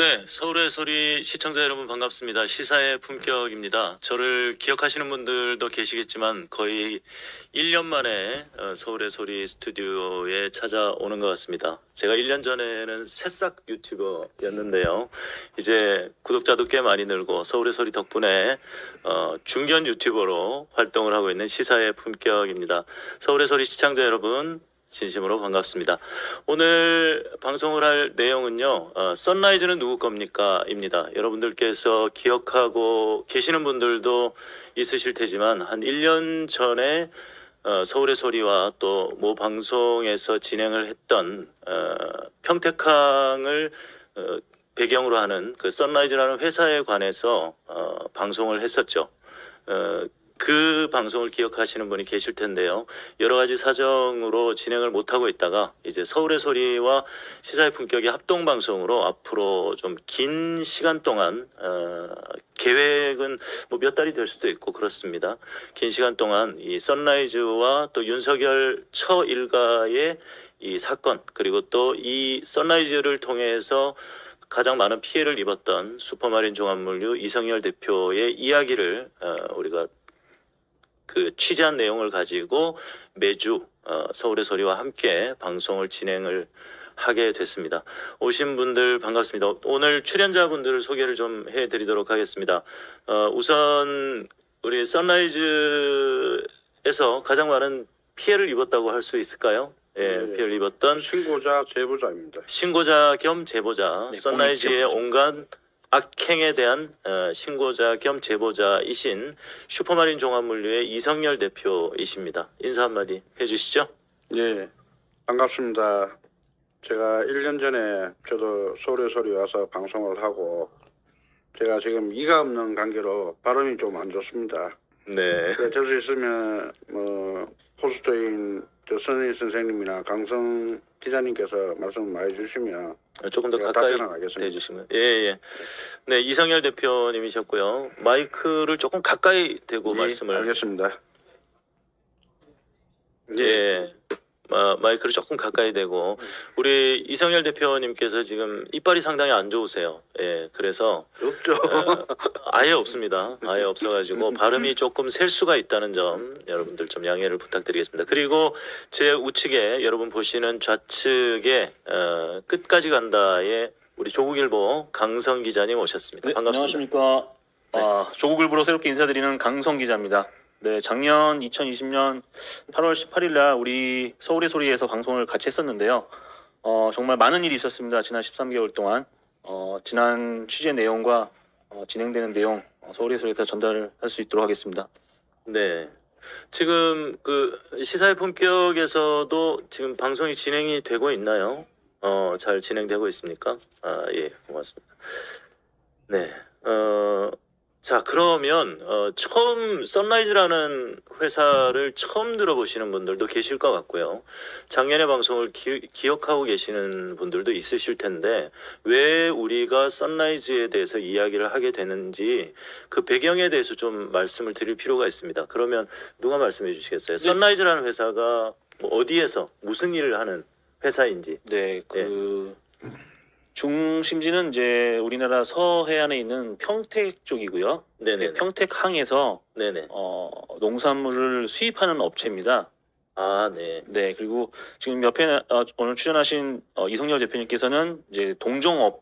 네, 서울의 소리 시청자 여러분 반갑습니다. 시사의 품격입니다. 저를 기억하시는 분들도 계시겠지만 거의 1년 만에 서울의 소리 스튜디오에 찾아오는 것 같습니다. 제가 1년 전에는 새싹 유튜버였는데요. 이제 구독자도 꽤 많이 늘고 서울의 소리 덕분에 중견 유튜버로 활동을 하고 있는 시사의 품격입니다. 서울의 소리 시청자 여러분 진심으로 반갑습니다. 오늘 방송을 할 내용은요. 선라이즈는 누구 겁니까? 입니다. 여러분들께서 기억하고 계시는 분들도 있으실 테지만 한 1년 전에 서울의 소리와 또 모 방송에서 진행을 했던 평택항을 배경으로 하는 그 선라이즈라는 회사에 관해서 방송을 했었죠. 그 방송을 기억하시는 분이 계실 텐데요. 여러 가지 사정으로 진행을 못하고 있다가 이제 서울의 소리와 시사의 품격의 합동 방송으로 앞으로 좀 긴 시간 동안 계획은 뭐 몇 달이 될 수도 있고 그렇습니다. 긴 시간 동안 이 선라이즈와 또 윤석열 처 일가의 이 사건 그리고 또 이 선라이즈를 통해서 가장 많은 피해를 입었던 슈퍼마린 종합물류 이성열 대표의 이야기를 우리가 그 취재한 내용을 가지고 매주 서울의 소리와 함께 방송을 진행을 하게 됐습니다. 오신 분들 반갑습니다. 오늘 출연자분들을 소개를 좀 해드리도록 하겠습니다. 우선 우리 선라이즈에서 가장 많은 피해를 입었다고 할 수 있을까요? 예, 네. 피해를 입었던 신고자 제보자입니다. 신고자 겸 제보자, 네, 선라이즈의 공익 제보자. 온갖 악행에 대한 신고자 겸 제보자이신 슈퍼마린 종합물류의 이성열 대표이십니다. 인사 한마디 해주시죠. 예, 반갑습니다. 제가 1년 전에 저도 서울의 소리 와서 방송을 하고 제가 지금 이가 없는 관계로 발음이 좀 안 좋습니다. 네. 될 수 있으면 호스트인 선희 선생님이나 강성 기자님께서 말씀 많이 주시면 조금 더 제가 가까이 답변을 하겠습니다. 대주시면. 예. 네, 이성열 대표님이셨고요. 마이크를 조금 가까이 대고 예, 말씀을. 알겠습니다. 예. 마이크를 조금 가까이 대고 우리 이성열 대표님께서 지금 이빨이 상당히 안 좋으세요. 예, 그래서 없죠. 아예 없습니다. 아예 없어가지고 발음이 조금 셀 수가 있다는 점 여러분들 좀 양해를 부탁드리겠습니다. 그리고 제 우측에 여러분 보시는 좌측에 끝까지 간다에 우리 조국일보 강성 기자님 오셨습니다. 네, 반갑습니다. 안녕하십니까. 조국일보로 새롭게 인사드리는 강성 기자입니다. 네, 작년 2020년 8월 18일 날 우리 서울의 소리에서 방송을 같이 했었는데요. 정말 많은 일이 있었습니다. 지난 13개월 동안. 지난 취재 내용과 진행되는 내용 서울의 소리에서 전달할 수 있도록 하겠습니다. 네. 지금 그 시사의 품격에서도 지금 방송이 진행이 되고 있나요? 잘 진행되고 있습니까? 예, 고맙습니다. 네. 자, 그러면 처음 선라이즈라는 회사를 처음 들어보시는 분들도 계실 것 같고요. 작년의 방송을 기억하고 계시는 분들도 있으실 텐데 왜 우리가 선라이즈에 대해서 이야기를 하게 되는지 그 배경에 대해서 좀 말씀을 드릴 필요가 있습니다. 그러면 누가 말씀해 주시겠어요? 네. 선라이즈라는 회사가 뭐 어디에서 무슨 일을 하는 회사인지. 네, 중심지는 이제 우리나라 서해안에 있는 평택 쪽이고요. 네네. 평택항에서 네네. 농산물을 수입하는 업체입니다. 아, 네. 네, 그리고 지금 옆에 오늘 출연하신 이성열 대표님께서는 이제 동종업종을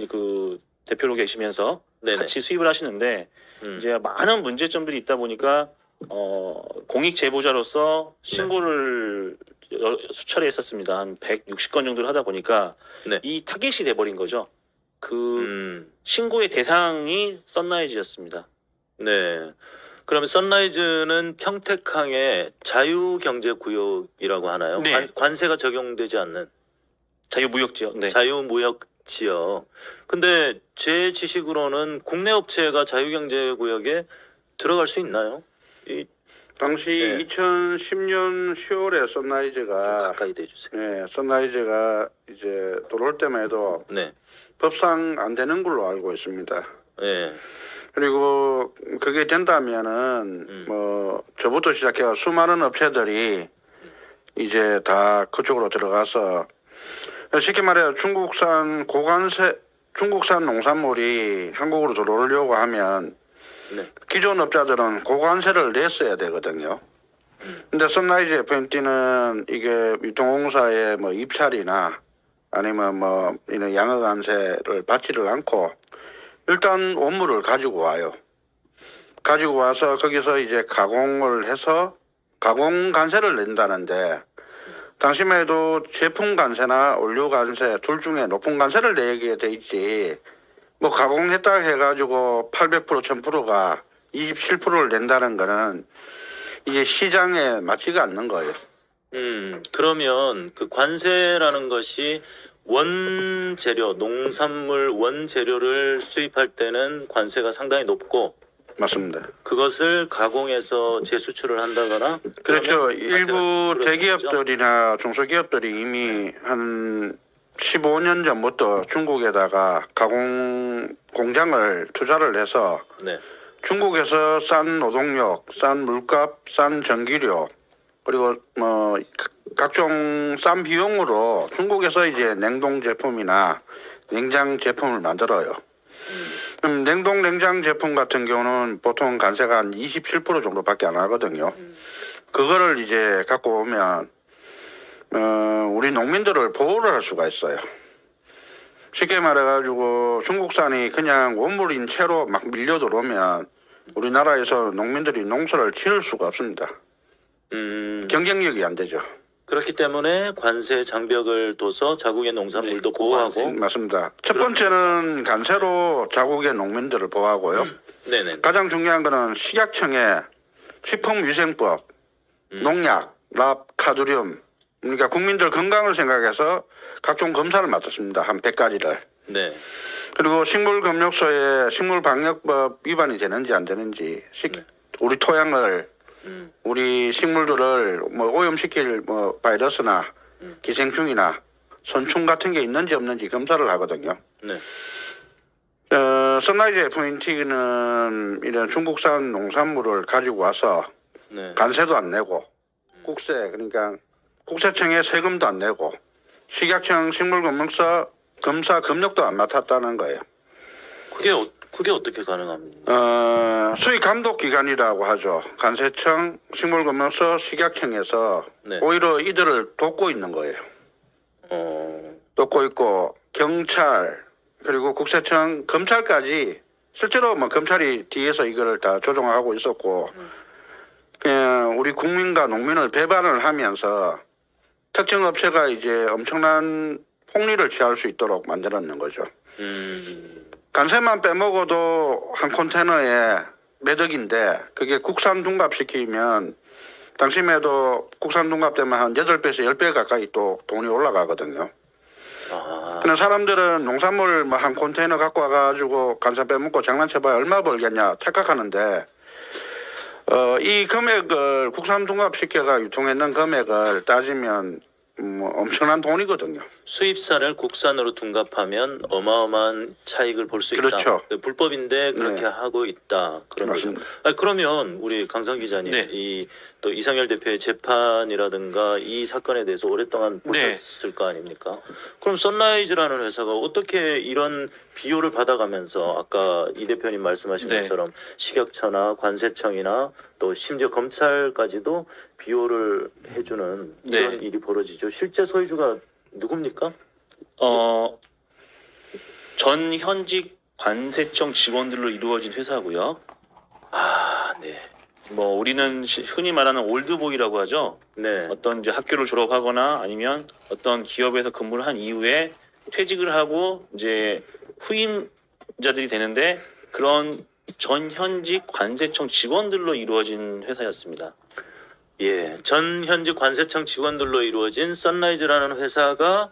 그 대표로 계시면서 네네. 같이 수입을 하시는데 음. 이제 많은 문제점들이 있다 보니까 공익 제보자로서 신고를 수차례 했었습니다. 한 160건 정도를 하다 보니까 네. 이 타겟이 돼버린 거죠. 그 신고의 대상이 선라이즈였습니다. 네. 그러면 선라이즈는 평택항의 자유경제구역이라고 하나요? 네. 관세가 적용되지 않는 자유무역지역. 네. 자유무역지역. 근데 제 지식으로는 국내 업체가 자유경제구역에 들어갈 수 있나요? 당시 네. 2010년 10월에 좀 선라이즈가 가까이 대주세요. 선라이즈가 이제 들어올 때만 해도 네. 법상 안 되는 걸로 알고 있습니다. 네. 그리고 그게 된다면은 저부터 시작해서 수많은 업체들이 이제 다 그쪽으로 들어가서 쉽게 말해 중국산 고관세 중국산 농산물이 한국으로 들어오려고 하면 네. 기존 업자들은 고관세를 냈어야 되거든요. 근데 선라이즈 FMT는 이게 유통공사의 뭐 입찰이나 아니면 뭐 이런 양어관세를 받지를 않고 일단 원물을 가지고 와요. 가지고 와서 거기서 이제 가공을 해서 가공 관세를 낸다는데 당시만 해도 제품 관세나 원료 관세 둘 중에 높은 관세를 내게 돼 있지 뭐 가공했다 해가지고 800% 1000%가 27%를 낸다는 거는 이게 시장에 맞지가 않는 거예요. 그러면 그 관세라는 것이 원재료, 농산물 원재료를 수입할 때는 관세가 상당히 높고 맞습니다. 그것을 가공해서 재수출을 한다거나 그렇죠. 그러면 일부 관세가 줄어드는 거죠? 대기업들이나 중소기업들이 이미 한 15년 전부터 중국에다가 가공 공장을 투자를 해서 네. 중국에서 싼 노동력, 싼 물값, 싼 전기료 그리고 뭐 각종 싼 비용으로 중국에서 이제 냉동 제품이나 냉장 제품을 만들어요. 냉동 냉장 제품 같은 경우는 보통 관세가 한 27% 정도밖에 안 하거든요. 그거를 이제 갖고 오면 우리 농민들을 보호를 할 수가 있어요. 쉽게 말해가지고 중국산이 그냥 원물인 채로 막 밀려 들어오면 우리나라에서 농민들이 농사를 지을 수가 없습니다. 경쟁력이 안 되죠. 그렇기 때문에 관세 장벽을 둬서 자국의 농산물도 보호하고 맞습니다. 첫 번째는 관세로 자국의 농민들을 보호하고요. 네네. 가장 중요한 거는 식약청의 식품위생법, 농약, 랍, 카드뮴 그러니까 국민들 건강을 생각해서 각종 검사를 맡았습니다. 한 100가지를. 네. 그리고 식물검역소에 식물방역법 위반이 되는지 안 되는지 네. 우리 토양을 우리 식물들을 뭐 오염시킬 뭐 바이러스나 기생충이나 선충 같은 게 있는지 없는지 검사를 하거든요. 네. 선라이즈 FMT는 이런 중국산 농산물을 가지고 와서 네. 관세도 안 내고 국세 그러니까 국세청에 세금도 안 내고 식약청 식물검역소 검사 검역도 안 맡았다는 거예요. 그게 어떻게 가능합니까? 수익 감독 기관이라고 하죠. 관세청, 식물검역소, 식약청에서 네. 오히려 이들을 돕고 있는 거예요. 돕고 있고 경찰 그리고 국세청, 검찰까지 실제로 뭐 검찰이 뒤에서 이거를 다 조종하고 있었고 그냥 우리 국민과 농민을 배반을 하면서 특정 업체가 이제 엄청난 폭리를 취할 수 있도록 만들었는 거죠. 관세만 빼먹어도 한 컨테이너에 몇 억인데 그게 국산 둔갑시키면 당시에도 국산 둔갑되면 한 8배에서 10배 가까이 또 돈이 올라가거든요. 그냥 사람들은 농산물 뭐 한 컨테이너 갖고 와가지고 관세 빼먹고 장난쳐봐야 얼마 벌겠냐 착각하는데 이 금액을 국산 둔갑시켜가 유통했는 금액을 따지면 뭐 엄청난 돈이거든요. 수입산을 국산으로 둔갑하면 어마어마한 차익을 볼 수 있다. 그렇죠. 불법인데 그렇게 네. 하고 있다. 그런 거죠. 맞습니다. 그러면 우리 강성 기자님, 네. 또 이상열 대표의 재판이라든가 이 사건에 대해서 오랫동안 네. 보셨을 거 아닙니까? 그럼 선라이즈라는 회사가 어떻게 이런 비호를 받아가면서 아까 이 대표님 말씀하신 네. 것처럼 식약처나 관세청이나 또 심지어 검찰까지도 비호를 해주는 이런 네. 일이 벌어지죠. 실제 소유주가 누굽니까? 전 현직 관세청 직원들로 이루어진 회사고요. 아, 네. 뭐 우리는 흔히 말하는 올드보이라고 하죠. 네. 어떤 이제 학교를 졸업하거나 아니면 어떤 기업에서 근무를 한 이후에 퇴직을 하고 이제 후임자들이 되는데 그런 전 현직 관세청 직원들로 이루어진 회사였습니다. 예. 전 현직 관세청 직원들로 이루어진 선라이즈라는 회사가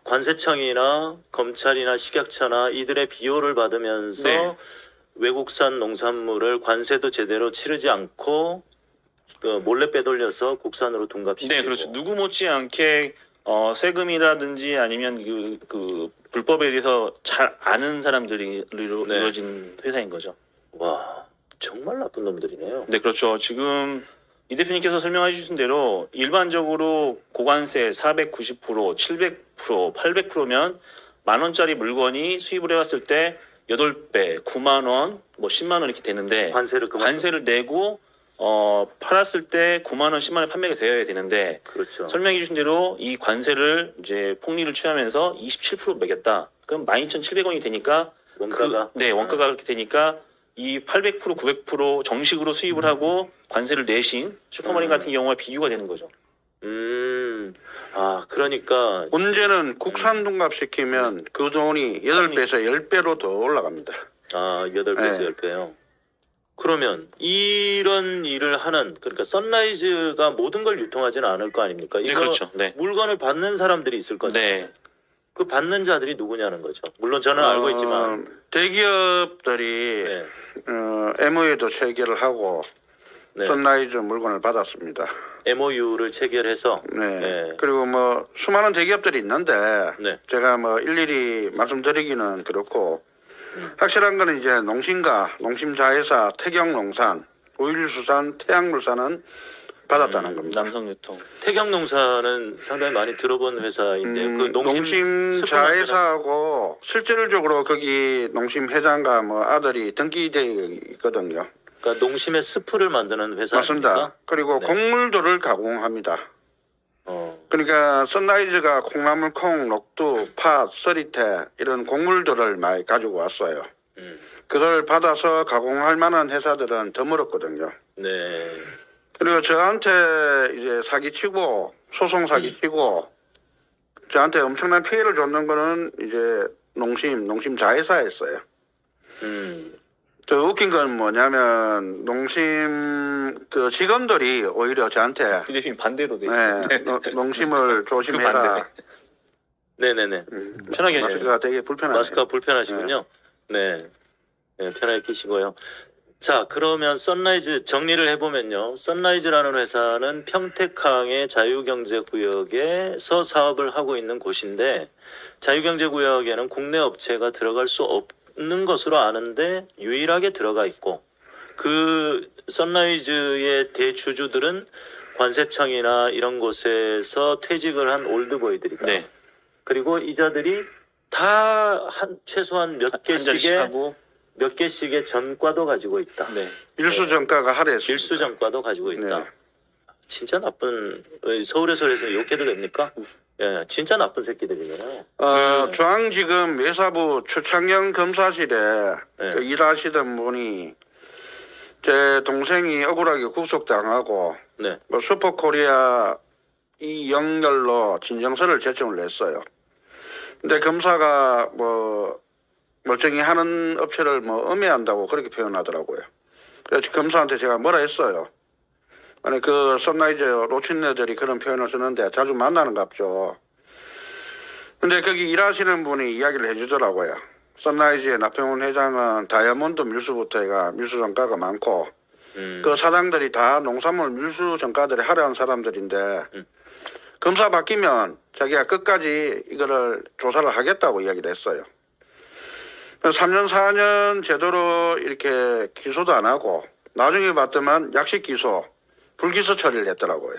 관세청이나 검찰이나 식약처나 이들의 비호를 받으면서 네. 외국산 농산물을 관세도 제대로 치르지 않고 몰래 빼돌려서 국산으로 둥갑시키고. 네, 그렇죠. 누구 못지않게 세금이라든지 아니면 그 불법에 대해서 잘 아는 사람들이 네. 이루어진 회사인 거죠. 와, 정말 나쁜 놈들이네요. 네, 그렇죠. 지금 이 대표님께서 설명해 주신 대로 일반적으로 고관세 490%, 700%, 800%면 만 원짜리 물건이 수입을 해왔을 때 8배, 9만 원, 뭐 10만 원 이렇게 되는데 관세를 내고 팔았을 때 9만 원, 10만 원 판매가 되어야 되는데 그렇죠. 설명해 주신 대로 이 관세를 이제 폭리를 취하면서 27% 매겼다. 그럼 12,700원이 되니까 원가가 원가가 그렇게 되니까 이 800%, 900% 정식으로 수입을 하고 관세를 내신 슈퍼마린 같은 경우와 비교가 되는 거죠. 그러니까 문제는 국산 둔갑시키면 그 돈이 8배에서 10배로 더 올라갑니다. 8배에서 네. 10배요. 그러면 이런 일을 하는 그러니까 선라이즈가 모든 걸 유통하지는 않을 거 아닙니까? 네, 이거 그렇죠. 네. 물건을 받는 사람들이 있을 거죠. 네. 그 받는 자들이 누구냐는 거죠. 물론 저는 알고 있지만 대기업들이 네. MOU도 체결을 하고 네. 선라이즈 물건을 받았습니다. MOU를 체결해서 네. 네. 그리고 뭐 수많은 대기업들이 있는데 네. 제가 뭐 일일이 말씀드리기는 그렇고 확실한 거는 이제 농심과 농심자회사, 태경농산, 오일수산, 태양물산은 받았다는 겁니다. 남성유통. 태경농사는 상당히 많이 들어본 회사인데 그 농심자회사하고 실질적으로 거기 농심 회장과 뭐 아들이 등기되어 있거든요. 그러니까 농심의 스프를 만드는 회사 맞습니다. 아닙니까? 그리고 네. 곡물들을 가공합니다. 그러니까 선라이즈가 콩나물, 콩, 녹두, 팥, 서리태 이런 곡물들을 많이 가지고 왔어요. 그걸 받아서 가공할 만한 회사들은 드물었거든요. 네. 그리고 저한테 이제 사기치고 소송 사기치고 저한테 엄청난 피해를 줬는 거는 이제 농심 자회사였어요. 저 웃긴 건 뭐냐면 농심 그 직원들이 오히려 저한테 이 대표님 반대로 돼 있어요. 네, 농심을 조심해라. 네네네. 편하게 하셔야죠. 마스크가 되게 불편하네요. 마스크가 불편하시군요. 네. 네, 편하게 끼시고요. 자, 그러면 선라이즈 정리를 해보면요. 선라이즈라는 회사는 평택항의 자유경제구역에서 사업을 하고 있는 곳인데 자유경제구역에는 국내 업체가 들어갈 수 없는 것으로 아는데 유일하게 들어가 있고 그 선라이즈의 대주주들은 관세청이나 이런 곳에서 퇴직을 한 올드보이들이다. 네. 그리고 이자들이 다 최소한 한 잔씩 하고 몇 개씩의 전과도 가지고 있다. 네. 일수전가가 할애했습니다. 일수 전과도 가지고 있다. 네. 진짜 나쁜 서울에서 욕해도 됩니까? 예, 진짜 나쁜 새끼들이네요. 중앙지검 외사부 추창경 검사실에 네. 그 일하시던 분이 제 동생이 억울하게 구속당하고 네. 뭐 슈퍼코리아 이 연결로 진정서를 제청을 냈어요. 근데 검사가 뭐 멀쩡히 하는 업체를 뭐 음해한다고 그렇게 표현하더라고요. 그래서 검사한테 제가 뭐라 했어요. 아니 그 선라이즈 로친네들이 그런 표현을 쓰는데 자주 만나는갑죠. 근데 거기 일하시는 분이 이야기를 해주더라고요. 선라이즈의 나평훈 회장은 다이아몬드 밀수부터 해가 밀수전가가 많고 그 사장들이 다 농산물 밀수전가들이 하려는 사람들인데 검사 바뀌면 자기가 끝까지 이거를 조사를 하겠다고 이야기를 했어요. 3년 4년 제대로 이렇게 기소도 안 하고 나중에 봤더만 약식 기소, 불기소 처리를 했더라고요.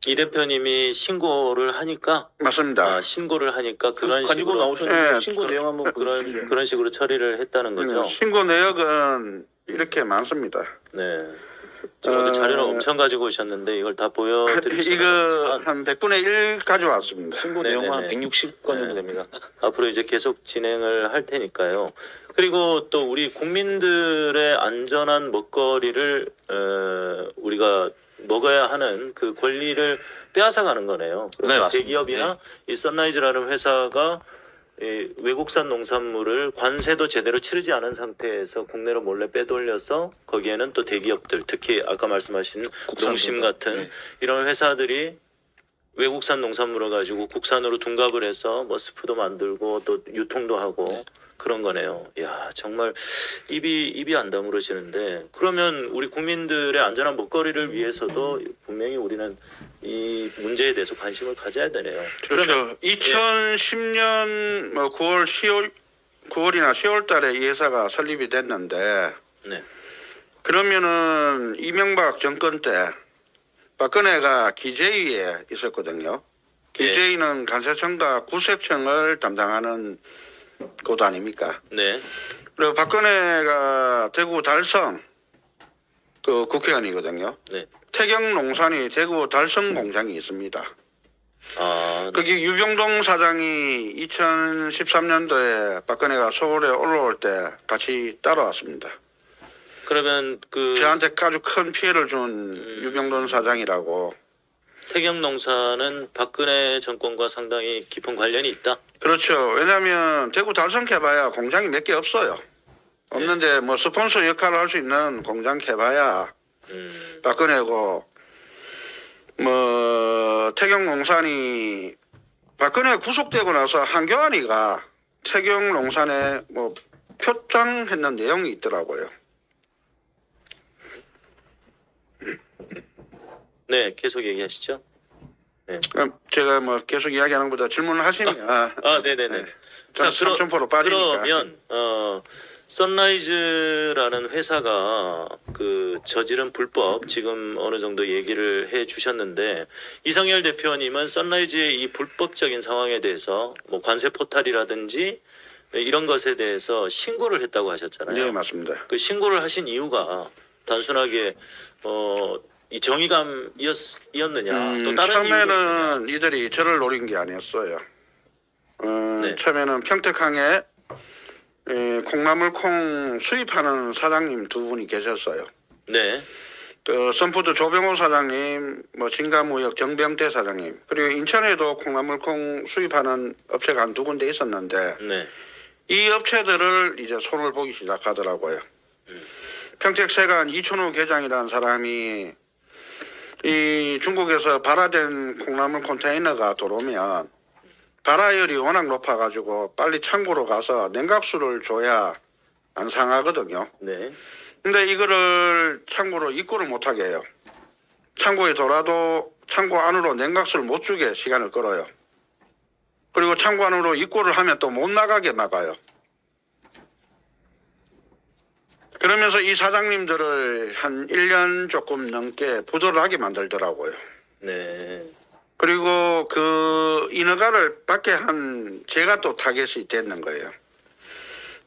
이 대표님이 신고를 하니까 맞습니다. 신고를 하니까 그런 가지고 식으로 나오셨는데 네, 신고 내용 한번 보여주시죠. 그런 식으로 처리를 했다는 거죠. 신고 내역은 이렇게 많습니다. 네. 지금 자료를 엄청 가지고 오셨는데 이걸 다 보여드릴 수는 이거 없지만 한 100분의 1 가져왔습니다. 신고 네네네. 내용은 한 160건 정도 네. 됩니다. 앞으로 이제 계속 진행을 할 테니까요. 그리고 또 우리 국민들의 안전한 먹거리를 우리가 먹어야 하는 그 권리를 빼앗아가는 거네요. 네, 맞습니다. 대기업이나 이 선라이즈라는 회사가 이 외국산 농산물을 관세도 제대로 치르지 않은 상태에서 국내로 몰래 빼돌려서 거기에는 또 대기업들, 특히 아까 말씀하신 농심 같은 네. 이런 회사들이 외국산 농산물을 가지고 국산으로 둔갑을 해서 뭐 스프도 만들고 또 유통도 하고 네. 그런 거네요. 야, 정말 입이 안 다물어지는데 그러면 우리 국민들의 안전한 먹거리를 위해서도 분명히 우리는 이 문제에 대해서 관심을 가져야 되네요. 그렇죠. 2010년 뭐 9월이나 10월 달에 이 회사가 설립이 됐는데 네. 그러면은 이명박 정권 때 박근혜가 기재위에 있었거든요. 길제이는 간세청과 구색청을 담당하는 곳 아닙니까? 네. 그리고 박근혜가 대구 달성 그 국회의원이거든요. 네. 태경농산이 대구 달성 공장이 있습니다. 아, 네. 거기 유병동 사장이 2013년도에 박근혜가 서울에 올라올 때 같이 따라왔습니다. 그러면 그 저한테 아주 큰 피해를 준 유병동 사장이라고. 태경농사는 박근혜 정권과 상당히 깊은 관련이 있다. 그렇죠. 왜냐하면 대구 달성 캐봐야 공장이 몇 개 없어요. 없는데 뭐 스폰서 역할을 할 수 있는 공장 캐봐야 박근혜고, 뭐 태경농산이 박근혜 구속되고 나서 한교안이가 태경농산에 뭐 표창했는 내용이 있더라고요. 네, 계속 얘기하시죠. 그럼 제가 뭐 계속 이야기하는 것보다 질문을 하시면 아, 네네네. 네. 저는 자, 3점포로 빠지니까. 그러면 선라이즈라는 회사가 그 저지른 불법 지금 어느 정도 얘기를 해 주셨는데, 이성열 대표님은 선라이즈의 이 불법적인 상황에 대해서 뭐 관세 포탈이라든지 이런 것에 대해서 신고를 했다고 하셨잖아요. 네, 맞습니다. 그 신고를 하신 이유가 단순하게 이 정의감이었느냐, 또 다른 처음에는 이들이 저를 노린 게 아니었어요. 네. 처음에는 평택항에 콩나물콩 수입하는 사장님 두 분이 계셨어요. 네, 그 선푸드 조병호 사장님, 뭐 진가무역 정병태 사장님, 그리고 인천에도 콩나물콩 수입하는 업체가 한 두 군데 있었는데 네, 이 업체들을 이제 손을 보기 시작하더라고요. 평택세관 이춘우 계장이라는 사람이 이 중국에서 발화된 콩나물 컨테이너가 들어오면 발화율이 워낙 높아가지고 빨리 창고로 가서 냉각수를 줘야 안 상하거든요. 네, 근데 이거를 창고로 입고를 못하게 해요. 창고에 돌아도 창고 안으로 냉각수를 못 주게 시간을 끌어요. 그리고 창고 안으로 입고를 하면 또 못 나가게 막아요. 그러면서 이 사장님들을 한 1년 조금 넘게 부도를 하게 만들더라고요. 네. 그리고 그 인허가를 받게 한 제가 또 타겟이 됐는 거예요.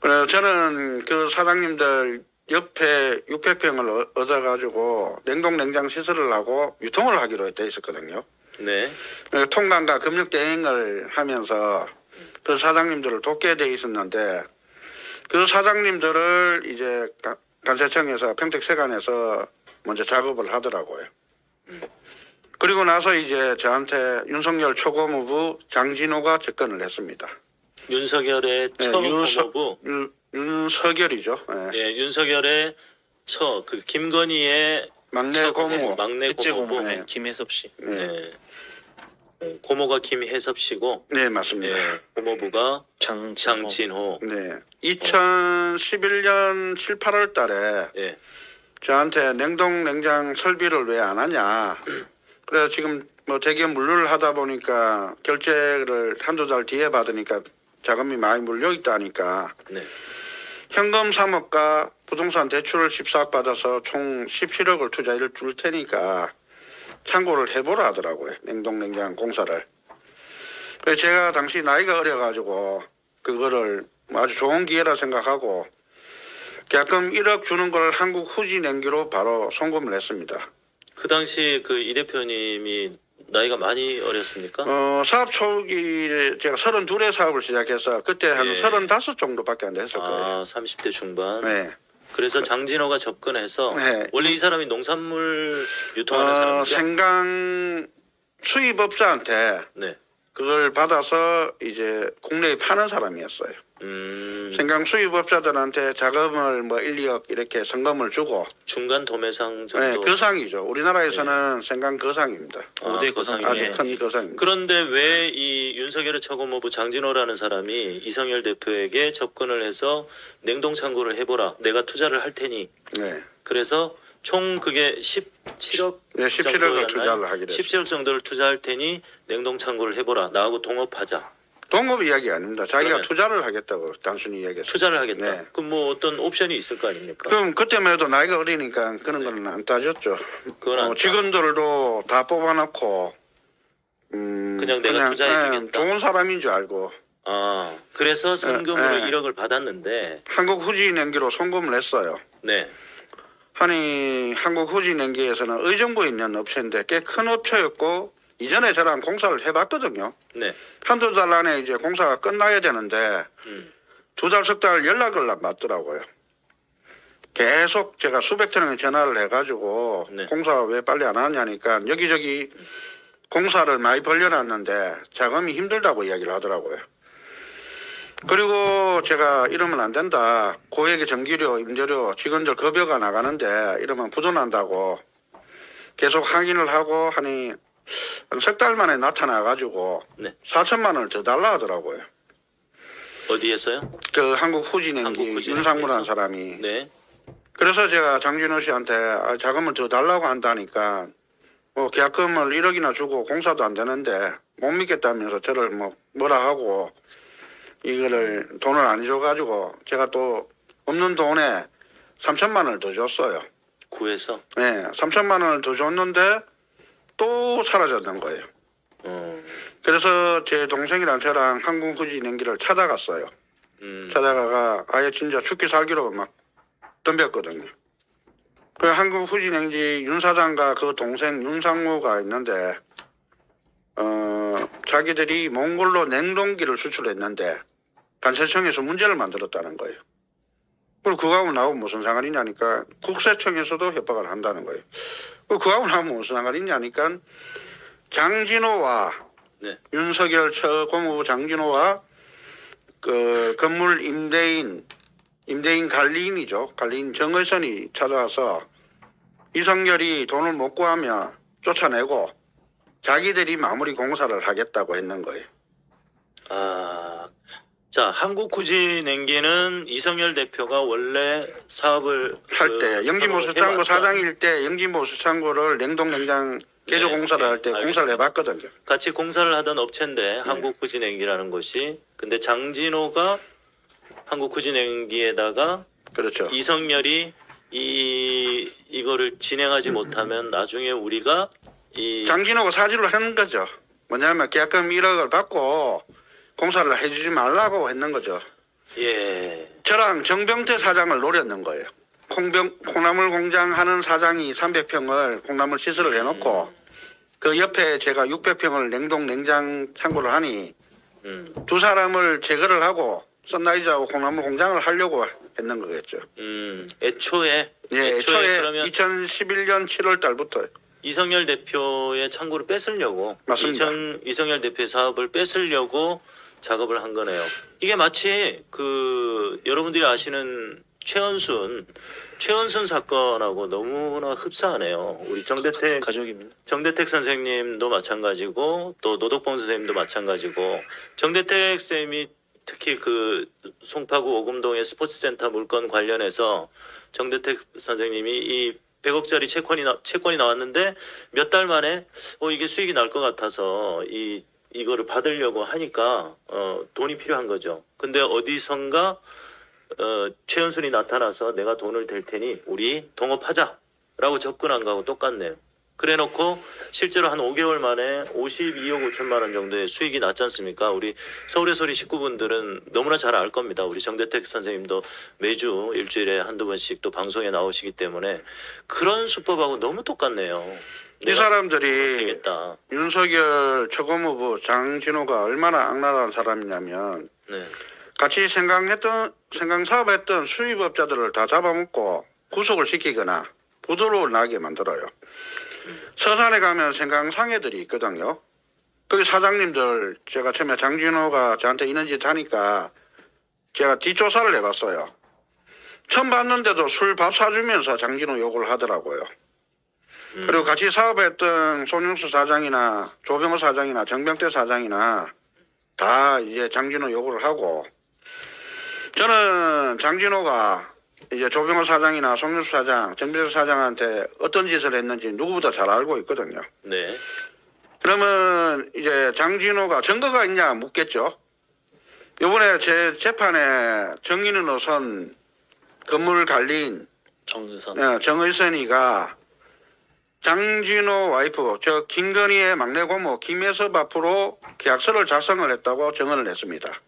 그래서 저는 그 사장님들 옆에 600평을 얻어가지고 냉동 냉장 시설을 하고 유통을 하기로 돼 있었거든요. 네. 그래서 통관과 금융 대행을 하면서 그 사장님들을 돕게 돼 있었는데, 그 사장님들을 이제 간세청에서 평택세관에서 먼저 작업을 하더라고요. 그리고 나서 이제 저한테 윤석열 초고무부 장진호가 접근을 했습니다. 윤석열의 네, 처고무부, 윤석열이죠. 네. 예, 윤석열의 그 김건희의 막내 고모. 막내 셋째 고모부, 고모 네. 김혜섭 씨. 네. 네. 고모가 김혜섭 씨고, 네, 맞습니다. 예, 고모부가 장진호. 장진호. 네. 2011년 7, 8월 달에 예, 저한테 냉동 냉장 설비를 왜 안 하냐. 그래서 지금 뭐 대기업 물류를 하다 보니까 결제를 한두 달 뒤에 받으니까 자금이 많이 물려 있다니까 네, 현금 3억과 부동산 대출을 14억 받아서 총 17억을 투자를 줄 테니까 참고를 해보라 하더라고요. 냉동 냉장 공사를. 그래서 제가 당시 나이가 어려가지고 그거를 아주 좋은 기회라 생각하고 계약금 1억 주는 걸 한국 후지 냉기로 바로 송금을 했습니다. 그 당시 그 이 대표님이 나이가 많이 어렸습니까? 사업 초기에 제가 32에 사업을 시작해서 그때 한 예. 35 정도밖에 안 됐을 거예요. 아, 30대 중반. 네. 그래서 장진호가 접근해서 네. 원래 이 사람이 농산물 유통하는 사람이죠. 생강 수입업자한테 네. 그걸 받아서 이제 국내에 파는 사람이었어요. 생강 수입업자들한테 자금을 뭐 1, 2억 이렇게 성금을 주고 중간 도매상 네, 정도. 거상이죠. 우리나라에서는 생강 거상입니다. 아, 5대 거상이. 거상이네. 아주 큰 거상입니다. 그런데 왜 이 윤석열의 처고모부 장진호라는 사람이 이성열 대표에게 접근을 해서 냉동 창고를 해보라. 내가 투자를 할 테니. 네. 그래서 총 그게 17억 네, 17억을 투자를 하게 됐어요. 17억 정도를 투자할 테니 냉동 창고를 해보라. 나하고 동업하자. 동업 이야기 아닙니다. 자기가 그러면 투자를 하겠다고 단순히 이야기했어요. 투자를 하겠다. 네. 그럼 뭐 어떤 옵션이 있을 거 아닙니까? 그럼 그때만 해도 나이가 어리니까 그런 거는 안 따졌죠. 그건 안 직원들도 다 뽑아놓고 그냥 내가 투자해주겠다. 좋은 사람인 줄 알고 그래서 선금으로 네. 1억을 받았는데, 한국후진행기로 송금을 했어요. 네, 아니 한국후진행기에서는 의정부에 있는 업체인데 꽤 큰 업체였고 이전에 저랑 공사를 해봤거든요. 네, 한두 달 안에 이제 공사가 끝나야 되는데 두 달, 석 달 연락을 안 받더라고요. 계속 제가 수백 통의 전화를 해가지고 네. 공사 왜 빨리 안 하냐니까 여기저기 공사를 많이 벌려놨는데 자금이 힘들다고 이야기를 하더라고요. 그리고 제가 이러면 안 된다. 고액의 전기료, 임대료, 직원들 급여가 나가는데 이러면 부도난다고 계속 확인을 하고 하니 석 달 만에 나타나가지고 네. 4천만 원을 더 달라 하더라고요. 어디에서요? 그 한국후진행기 윤상무라는 사람이. 네, 그래서 제가 장진호 씨한테 자금을 더 달라고 한다니까 뭐 계약금을 1억이나 주고 공사도 안 되는데 못 믿겠다면서 저를 뭐라 하고 이거를 돈을 안 줘가지고 제가 또 없는 돈에 3천만 원을 더 줬어요. 구에서. 네, 3천만 원을 더 줬는데 또 사라졌는 거예요. 그래서 제 동생이랑 저랑 한국후진행기를 찾아갔어요. 찾아가가 아예 진짜 죽기 살기로 막 덤볐거든요. 그 한국후진행기 윤 사장과 그 동생 윤상무가 있는데 자기들이 몽골로 냉동기를 수출했는데 관세청에서 문제를 만들었다는 거예요. 그리고 그거하고 나하고 무슨 상관이 있냐니까 국세청에서도 협박을 한다는 거예요. 그리고 그거하고 나하고 무슨 상관이 있냐니까 장진호와 네. 윤석열 고무부 장진호와 그 건물 임대인 관리인이죠. 관리인 정의선이 찾아와서 이성열이 돈을 못 구하면 쫓아내고 자기들이 마무리 공사를 하겠다고 했는 거예요. 자, 한국후진행기는 이성열 대표가 원래 사업을 할 때 영진보수창고 사장일 때 영진보수창고를 냉동냉장 개조 공사를 할 때 공사를 해봤거든요. 같이 공사를 하던 업체인데 한국후진행기라는 곳이. 근데 장진호가 한국후진행기에다가 그렇죠. 이성열이 이거를 진행하지 못하면 나중에 우리가 장진호가 사주를 하는 거죠. 뭐냐면 계약금 1억을 받고 공사를 해주지 말라고 했는 거죠. 예. 저랑 정병태 사장을 노렸는 거예요. 콩나물 공장 하는 사장이 300평을 콩나물 시설을 해놓고 그 옆에 제가 600평을 냉장 창고를 하니 두 사람을 제거를 하고 선라이즈하고 콩나물 공장을 하려고 했는 거겠죠. 애초에 그러면 2011년 7월 달부터 이성열 대표의 창고를 뺏으려고 맞습니다. 이성열 대표의 사업을 뺏으려고 작업을 한 거네요. 이게 마치 그 여러분들이 아시는 최은순 사건하고 너무나 흡사하네요. 우리 정대택 가족입니다. 정대택 선생님도 마찬가지고 또 노덕봉 선생님도 마찬가지고 정대택 쌤이 특히 그 송파구 오금동의 스포츠센터 물건 관련해서 정대택 선생님이 이 100억짜리 채권이 나왔는데 몇 달 만에 이게 수익이 날 것 같아서 이거를 받으려고 하니까 돈이 필요한 거죠. 근데 어디선가 최은순이 나타나서 내가 돈을 댈 테니 우리 동업하자라고 접근한 거하고 똑같네요. 그래놓고 실제로 한 5개월 만에 52억 5천만 원 정도의 수익이 났지 않습니까? 우리 서울의 소리 식구분들은 너무나 잘 알 겁니다. 우리 정대택 선생님도 매주 일주일에 한두 번씩 또 방송에 나오시기 때문에 그런 수법하고 너무 똑같네요. 이 사람들이 되겠다. 윤석열 최고무부 장진호가 얼마나 악랄한 사람이냐면 네. 같이 생강사업했던 수입업자들을 다 잡아먹고 구속을 시키거나 부도로 나게 만들어요. 서산에 가면 생강상해들이 있거든요. 거기 사장님들 제가 처음에 장진호가 저한테 이런 짓 하니까 제가 뒷조사를 해봤어요. 처음 봤는데도 술 밥 사주면서 장진호 욕을 하더라고요. 그리고 같이 사업했던 손영수 사장이나 조병호 사장이나 정병태 사장이나 다 이제 장진호 욕을 하고 저는 장진호가 이제 조병호 사장이나 송영수 사장, 정병태 사장한테 어떤 짓을 했는지 누구보다 잘 알고 있거든요. 네. 그러면 이제 장진호가 증거가 있냐 묻겠죠. 이번에 제 재판에 정인은 우선 건물 관리인 정의선. 정의선이가 장진호 와이프, 저 김건희의 막내 고모 김혜섭 앞으로 계약서를 작성을 했다고 증언을 했습니다.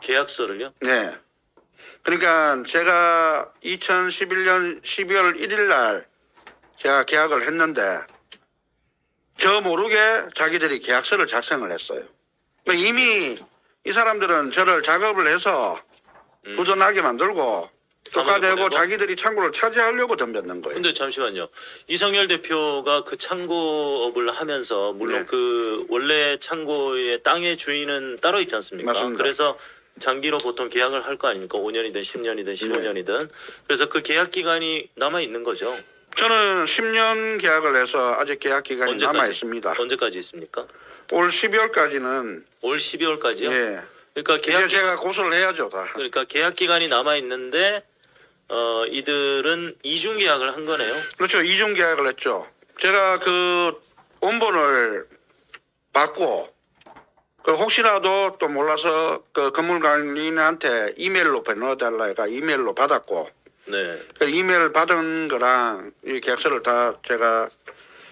계약서를요? 네. 그러니까 제가 2011년 12월 1일 날 제가 계약을 했는데 저 모르게 자기들이 계약서를 작성을 했어요. 그러니까 이미 이 사람들은 저를 작업을 해서 부도나게 만들고 쫓아내고 보내고? 자기들이 창고를 차지하려고 덤볐는 거예요. 근데 잠시만요. 이성열 대표가 그 창고업을 하면서 물론 네. 그 원래 창고의 땅의 주인은 따로 있지 않습니까? 맞습니다. 그래서 장기로 보통 계약을 할 거 아닙니까? 5년이든 10년이든 15년이든. 그래서 그 계약 기간이 남아 있는 거죠. 저는 10년 계약을 해서 아직 계약 기간이 언제까지? 남아 있습니다. 언제까지 있습니까? 올 12월까지는 올 12월까지요? 예. 그러니까 이제 계약 제가 고소를 해야죠, 다. 그러니까 계약 기간이 남아 있는데 이들은 이중 계약을 한 거네요. 그렇죠. 이중 계약을 했죠. 제가 그 원본을 받고 그 혹시라도 또 몰라서 그 건물관리인한테 이메일로 보내달라 해가 이메일로 받았고 네. 그 이메일 받은 거랑 이 계약서를 다 제가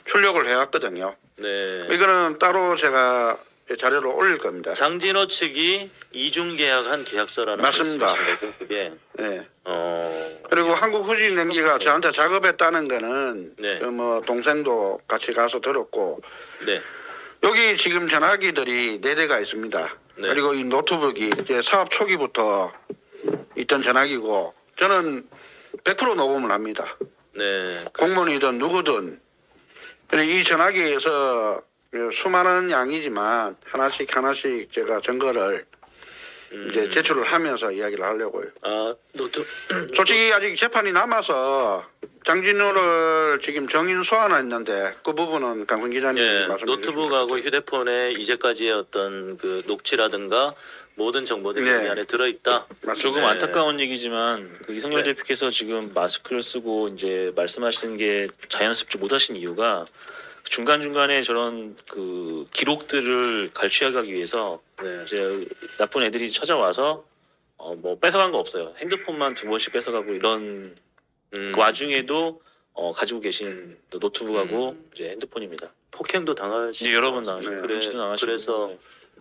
출력을 해왔거든요. 네. 이거는 따로 제가 자료를 올릴 겁니다. 장진호 측이 이중 계약한 계약서라는 맞습니다. 말씀이신 거죠, 그게. 네. 어. 그리고 한국후진냉기가 저한테 작업했다는 거는 네. 그 뭐 동생도 같이 가서 들었고 네. 여기 지금 전화기들이 4대가 있습니다. 네. 그리고 이 노트북이 이제 사업 초기부터 있던 전화기고 저는 100% 녹음을 합니다. 네. 공무원이든 누구든. 그리고 이 전화기에서 수많은 양이지만 하나씩 제가 증거를 이제 제출을 하면서 이야기를 하려고요. 아, 솔직히 아직 재판이 남아서 장진호를 지금 정인 소환했는데 그 부분은 강훈 기자님이 예, 말씀해 노트북하고 휴대폰에 이제까지의 어떤 그 녹취라든가 모든 정보들이 네. 여기 안에 들어있다. 맞습니다. 조금 네. 안타까운 얘기지만 그 이성열 네. 대표께서 지금 마스크를 쓰고 이제 말씀하시는 게 자연스럽지 못하신 이유가 중간중간에 저런 그 기록들을 갈취하기 위해서 네. 이제 나쁜 애들이 찾아와서 뭐 뺏어간 거 없어요. 핸드폰만 2번씩 뺏어가고 이런 그 와중에도 가지고 계신 노트북하고 이제 핸드폰입니다. 폭행도 당하시. 이제 여러 번 나가시고 네. 금시도 나가시고 그래서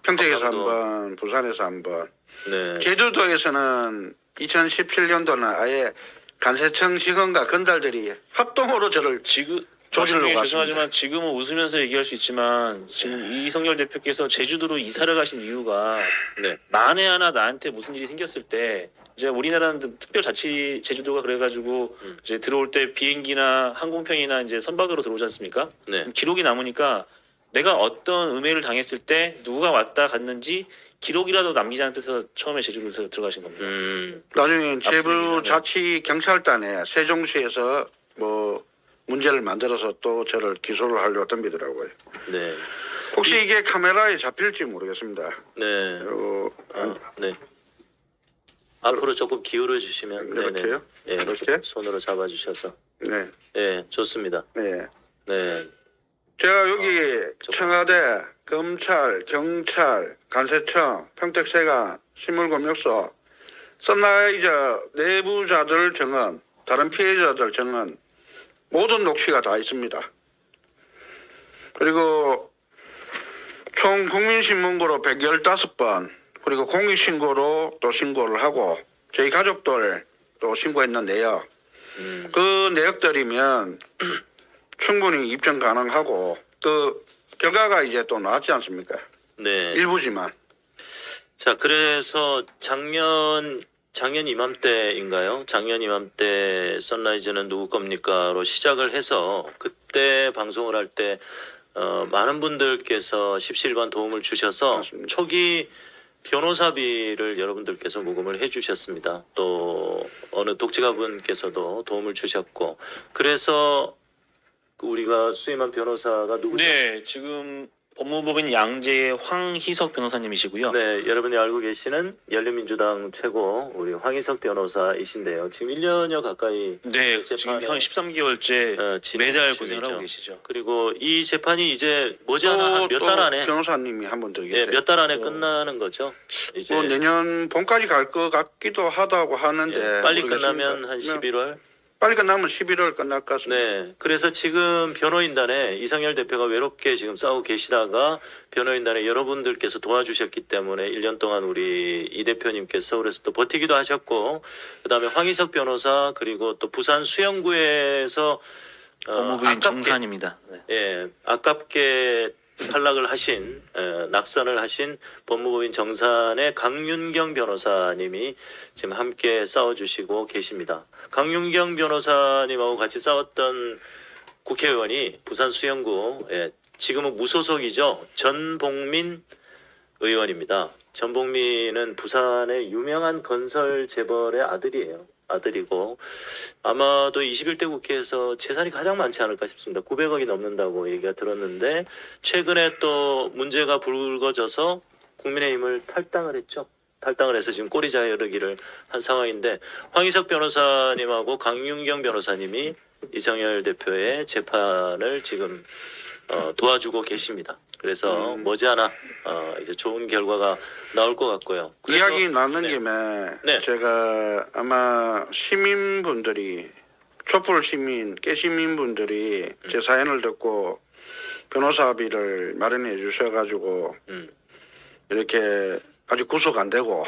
평택에서 강원도. 한 번, 부산에서 한 번. 네. 제주도에서는 2017년도는 아예 간세청 직원과 건달들이 합동으로 저를 지금 조질로 말씀 중에 갔습니다. 죄송하지만 지금은 웃으면서 얘기할 수 있지만 지금 이성열 대표께서 제주도로 이사를 가신 이유가 네. 만에 하나 나한테 무슨 일이 생겼을 때 이제 우리나라는 특별자치 제주도가 그래가지고 이제 들어올 때 비행기나 항공편이나 이제 선박으로 들어오지 않습니까? 네. 기록이 남으니까 내가 어떤 음해를 당했을 때 누가 왔다 갔는지 기록이라도 남기자는 뜻에서 처음에 제주도로 들어가신 겁니다. 나중에 제부 분위기잖아요. 자치 경찰단에 세종시에서 뭐 문제를 만들어서 또 저를 기소를 하려고 덤비더라고요. 네. 혹시 이게 카메라에 잡힐지 모르겠습니다. 네. 그리고 네. 앞으로 조금 기울여 주시면 이렇게요? 네. 이렇게? 손으로 잡아 주셔서. 네, 네, 좋습니다. 네. 네. 제가 여기 청와대, 검찰, 경찰, 간세청, 평택세관, 신물검역소, 선라이저 내부자들 증언, 다른 피해자들 증언 모든 녹취가 다 있습니다. 그리고 총 국민신문고로 115번 그리고 공익신고로 또 신고를 하고 저희 가족들 또 신고했는 내역 그 내역들이면 충분히 입증 가능하고 그 결과가 이제 또 나왔지 않습니까? 네. 일부지만. 자, 그래서 작년 이맘때인가요? 작년 이맘때 선라이즈는 누구 겁니까?로 시작을 해서 그때 방송을 할 때 많은 분들께서 십시일반 도움을 주셔서 맞습니다. 초기 변호사비를 여러분들께서 모금을 해주셨습니다. 또 어느 독지가분께서도 도움을 주셨고 그래서 우리가 수임한 변호사가 누구죠? 네, 지금 법무법인 양재의 황희석 변호사님이시고요. 네, 여러분이 알고 계시는 열린민주당 최고 우리 황희석 변호사이신데요. 지금 1년여 가까이 네, 지금 재판에 현 13개월째 진행 매달 중이죠. 고생을 하고 계시죠. 그리고 이 재판이 이제 머지않아 몇 달 안에 변호사님이 한 번 더 계세요. 예, 몇 달 안에 어. 끝나는 거죠. 이제 뭐 내년 봄까지 갈 것 같기도 하다고 하는데 예, 빨리 모르겠습니다. 끝나면 한 11월 빨리 끝나면 11월 끝날 것 같습니다. 네. 그래서 지금 변호인단에 이성열 대표가 외롭게 지금 싸우고 계시다가 변호인단에 여러분들께서 도와주셨기 때문에 1년 동안 우리 이 대표님께서 서울에서 또 버티기도 하셨고, 그다음에 황희석 변호사 그리고 또 부산 수영구에서 법무부인 정산입니다. 네. 예, 아깝게 탈락을 하신 낙선을 하신 법무부인 정산의 강윤경 변호사님이 지금 함께 싸워주시고 계십니다. 강윤경 변호사님하고 같이 싸웠던 국회의원이 부산 수영구 지금은 무소속이죠. 전봉민 의원입니다. 전봉민은 부산의 유명한 건설 재벌의 아들이고 아마도 21대 국회에서 재산이 가장 많지 않을까 싶습니다. 900억이 넘는다고 얘기가 들었는데 최근에 또 문제가 불거져서 국민의힘을 탈당을 했죠. 탈당을 해서 지금 꼬리 자르기를 한 상황인데 황희석 변호사님하고 강윤경 변호사님이 이성열 대표의 재판을 지금 도와주고 계십니다. 그래서 머지않아 이제 좋은 결과가 나올 것 같고요. 그래서, 이야기 나눈 네. 김에 네. 제가 아마 시민분들이 촛불 시민, 깨시민분들이 제 사연을 듣고 변호사비를 마련해 주셔가지고 이렇게 아직 구속 안 되고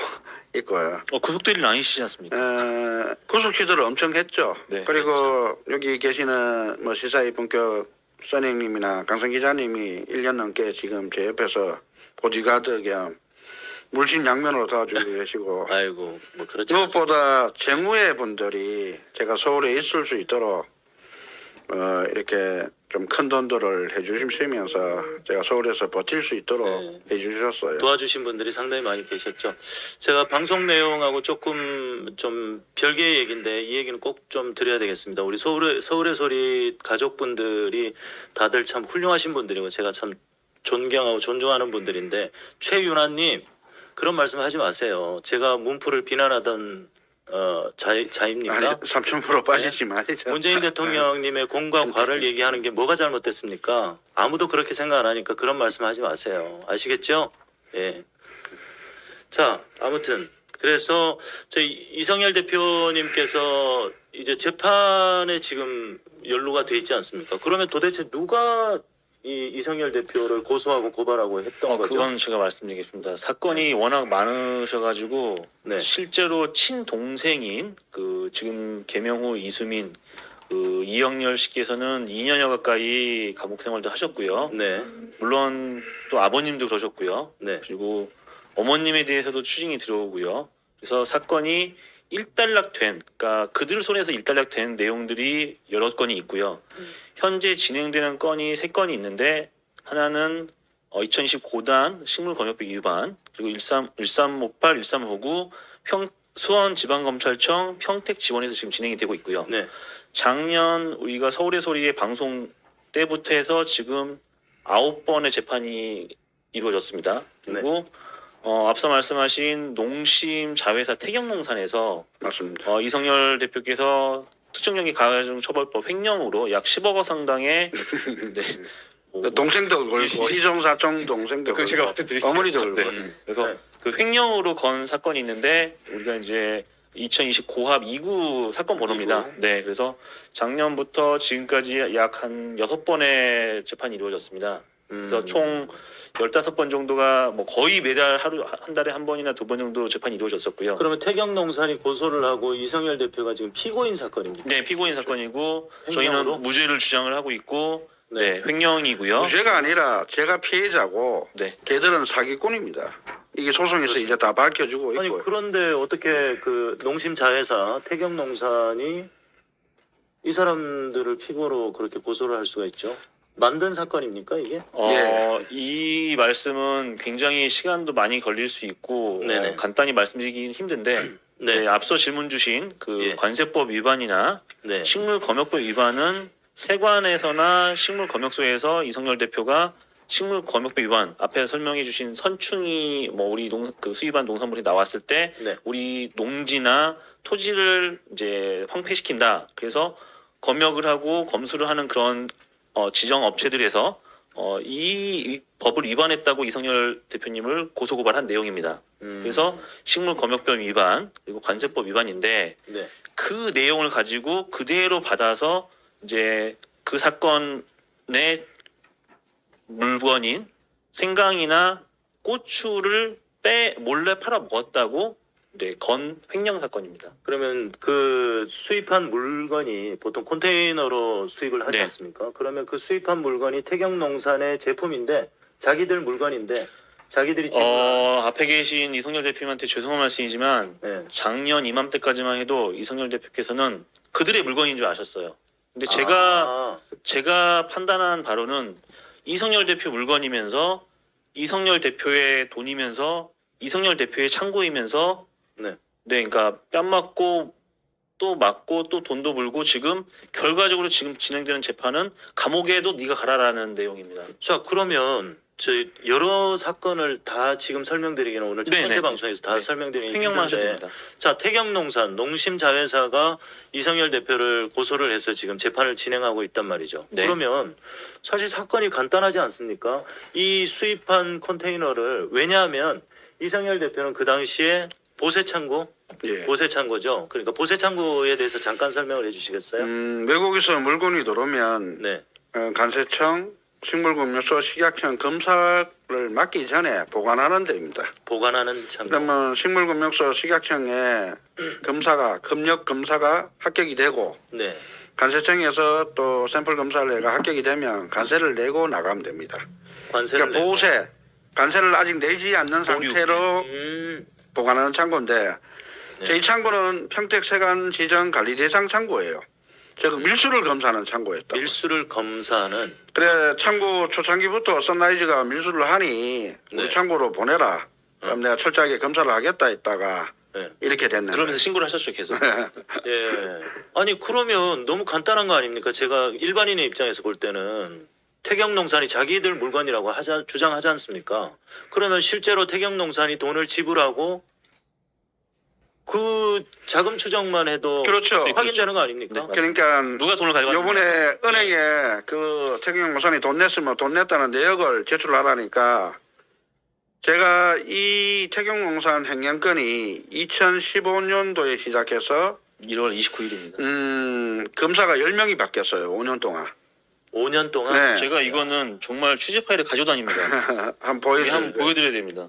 있고요. 구속될 일 아니시지 않습니까? 구속 시도를 엄청 했죠. 네, 그리고 여기 계시는 뭐 시사의 본격 선생님이나 강성 기자님이 1년 넘게 지금 제 옆에서 보디가드 겸 물심양면으로 도와주고 계시고 아이고 뭐 그렇지 않습니다. 무엇보다 재무의 분들이 제가 서울에 있을 수 있도록 이렇게 좀 큰 돈들을 해주시면서 제가 서울에서 버틸 수 있도록 네. 해주셨어요. 도와주신 분들이 상당히 많이 계셨죠. 제가 방송 내용하고 조금 좀 별개의 얘기인데 이 얘기는 꼭 좀 드려야 되겠습니다. 우리 서울의 소리 가족분들이 다들 참 훌륭하신 분들이고 제가 참 존경하고 존중하는 분들인데 최윤아님 그런 말씀 하지 마세요. 제가 문프를 비난하던 자입니까? 아니, 3,000% 빠지지 마시죠. 문재인 대통령님의 공과 과를 얘기하는 게 뭐가 잘못됐습니까? 아무도 그렇게 생각 안 하니까 그런 말씀하지 마세요. 아시겠죠? 예. 자, 아무튼 그래서 이성열 대표님께서 이제 재판에 지금 연루가 돼 있지 않습니까? 그러면 도대체 누가 이 이성열 대표를 고소하고 고발하고 했던 거죠? 그건 제가 말씀드리겠습니다. 사건이 워낙 많으셔가지고 네. 실제로 친동생인 그 지금 계명호 이수민 그 이영렬 씨께서는 2년여 가까이 감옥 생활도 하셨고요. 네. 물론 또 아버님도 그러셨고요. 네. 그리고 어머님에 대해서도 추징이 들어오고요. 그래서 사건이 일단락된, 그러니까 그들 손에서 일단락된 내용들이 여러 건이 있고요. 현재 진행되는 건이 3건이 있는데 하나는 2020 고단 식물검역법 위반, 그리고 1358, 1359 수원지방검찰청 평택지원에서 지금 진행이 되고 있고요. 네. 작년 우리가 서울의 소리의 방송 때부터 해서 지금 9번의 재판이 이루어졌습니다. 그리고 앞서 말씀하신 농심 자회사 태경농산에서 맞습니다. 이성열 대표께서 특정경기 가중처벌법 횡령으로 약 10억 원 상당의 네, 그 동생도 걸고 이종사총 동생도 그 제가 걸고 말씀드릴게요. 어머니도 걸고 네. 그래서 네. 그 횡령으로 건 사건이 있는데 우리가 이제 2020 고합 2구 사건 번호입니다. 2구. 네, 그래서 작년부터 지금까지 약 한 6번의 재판이 이루어졌습니다. 그래서 총 15번 정도가 뭐 거의 매달 한 달에 한 번이나 2번 정도 재판이 이루어졌었고요. 그러면 태경농산이 고소를 하고 이성열 대표가 지금 피고인 사건입니다. 네, 피고인 사건이고 횡령으로? 저희는 무죄를 주장을 하고 있고 네. 네, 횡령이고요. 무죄가 아니라 제가 피해자고 네. 걔들은 사기꾼입니다. 이게 소송에서 이제 다 밝혀지고 있고 아니 그런데 어떻게 그 농심 자회사 태경농산이 이 사람들을 피고로 그렇게 고소를 할 수가 있죠? 만든 사건입니까 이게? 이 말씀은 굉장히 시간도 많이 걸릴 수 있고 네네. 간단히 말씀드리긴 힘든데 네. 네, 앞서 질문 주신 그 예. 관세법 위반이나 네. 식물검역법 위반은 세관에서나 식물검역소에서 이성열 대표가 식물검역법 위반 앞에 설명해 주신 선충이 뭐 우리 그 수입한 농산물이 나왔을 때 네. 우리 농지나 토지를 이제 황폐시킨다. 그래서 검역을 하고 검수를 하는 그런 지정 업체들에서 이 법을 위반했다고 이성열 대표님을 고소고발한 내용입니다. 그래서 식물검역법 위반 그리고 관세법 위반인데 네. 그 내용을 가지고 그대로 받아서 이제 그 사건의 물건인 생강이나 고추를 몰래 팔아 먹었다고 건 횡령 사건입니다. 그러면 그 수입한 물건이 보통 컨테이너로 수입을 하지 네. 않습니까? 그러면 그 수입한 물건이 태경농산의 제품인데 자기들 물건인데 자기들이 지불한 앞에 계신 이성열 대표님한테 죄송한 말씀이지만 네. 작년 이맘때까지만 해도 이성열 대표께서는 그들의 물건인 줄 아셨어요. 근데 제가 판단한 바로는 이성열 대표 물건이면서 이성열 대표의 돈이면서 이성열 대표의 창고이면서 네. 그러니까 뺨 맞고 또 맞고 또 돈도 물고 지금 결과적으로 지금 진행되는 재판은 감옥에도 네가 가라라는 내용입니다. 자, 그러면 저희 여러 사건을 다 지금 설명드리기는 오늘 첫 번째 네네. 방송에서 다 네. 설명드리기 횡령만 하셔도 힘든데 됩니다. 자, 태경농산 농심자회사가 이성열 대표를 고소를 해서 지금 재판을 진행하고 있단 말이죠. 네. 그러면 사실 사건이 간단하지 않습니까? 이 수입한 컨테이너를 왜냐하면 이성열 대표는 그 당시에 보세창고, 예. 보세창고죠. 그러니까 보세창고에 대해서 잠깐 설명을 해주시겠어요? 외국에서 물건이 들어오면 네, 관세청, 식물금융소, 식약청 검사를 맡기 전에 보관하는 데입니다. 보관하는 창고. 그러면 식물금융소, 식약청에 검역 검사가 합격이 되고 네, 관세청에서 또 샘플 검사를 해가 합격이 되면 관세를 내고 나가면 됩니다. 관세를 그러니까 내고. 보세, 관세를 아직 내지 않는 상태로 보관하는 창고인데 네. 제 이 창고는 평택세관지정 관리대상 창고예요. 즉 밀수를 검사하는 창고였다. 밀수를 검사하는. 그래 창고 초창기부터 선라이즈가 밀수를 하니 우리 네. 창고로 보내라. 그럼 내가 철저하게 검사를 하겠다 했다가 네. 이렇게 됐네. 그러면서 신고를 하셨죠 계속. 예. 아니 그러면 너무 간단한 거 아닙니까? 제가 일반인의 입장에서 볼 때는 태경농산이 자기들 물건이라고 주장하지 않습니까? 그러면 실제로 태경농산이 돈을 지불하고 그 자금 추정만 해도 그렇죠. 확인되는 거 아닙니까? 네, 그러니까 누가 돈을 가져갔냐? 요번에 은행에 그 태경농산이 돈 냈으면 돈 냈다는 내역을 제출하라니까 제가 이 태경농산 횡령건이 2015년도에 시작해서 1월 29일입니다. 검사가 10명이 바뀌었어요. 5년 동안. 5년 동안. 네. 제가 이거는 정말 취재 파일을 가져다닙니다. 한번 여기 한번 보여드릴게요. 보여드려야 됩니다.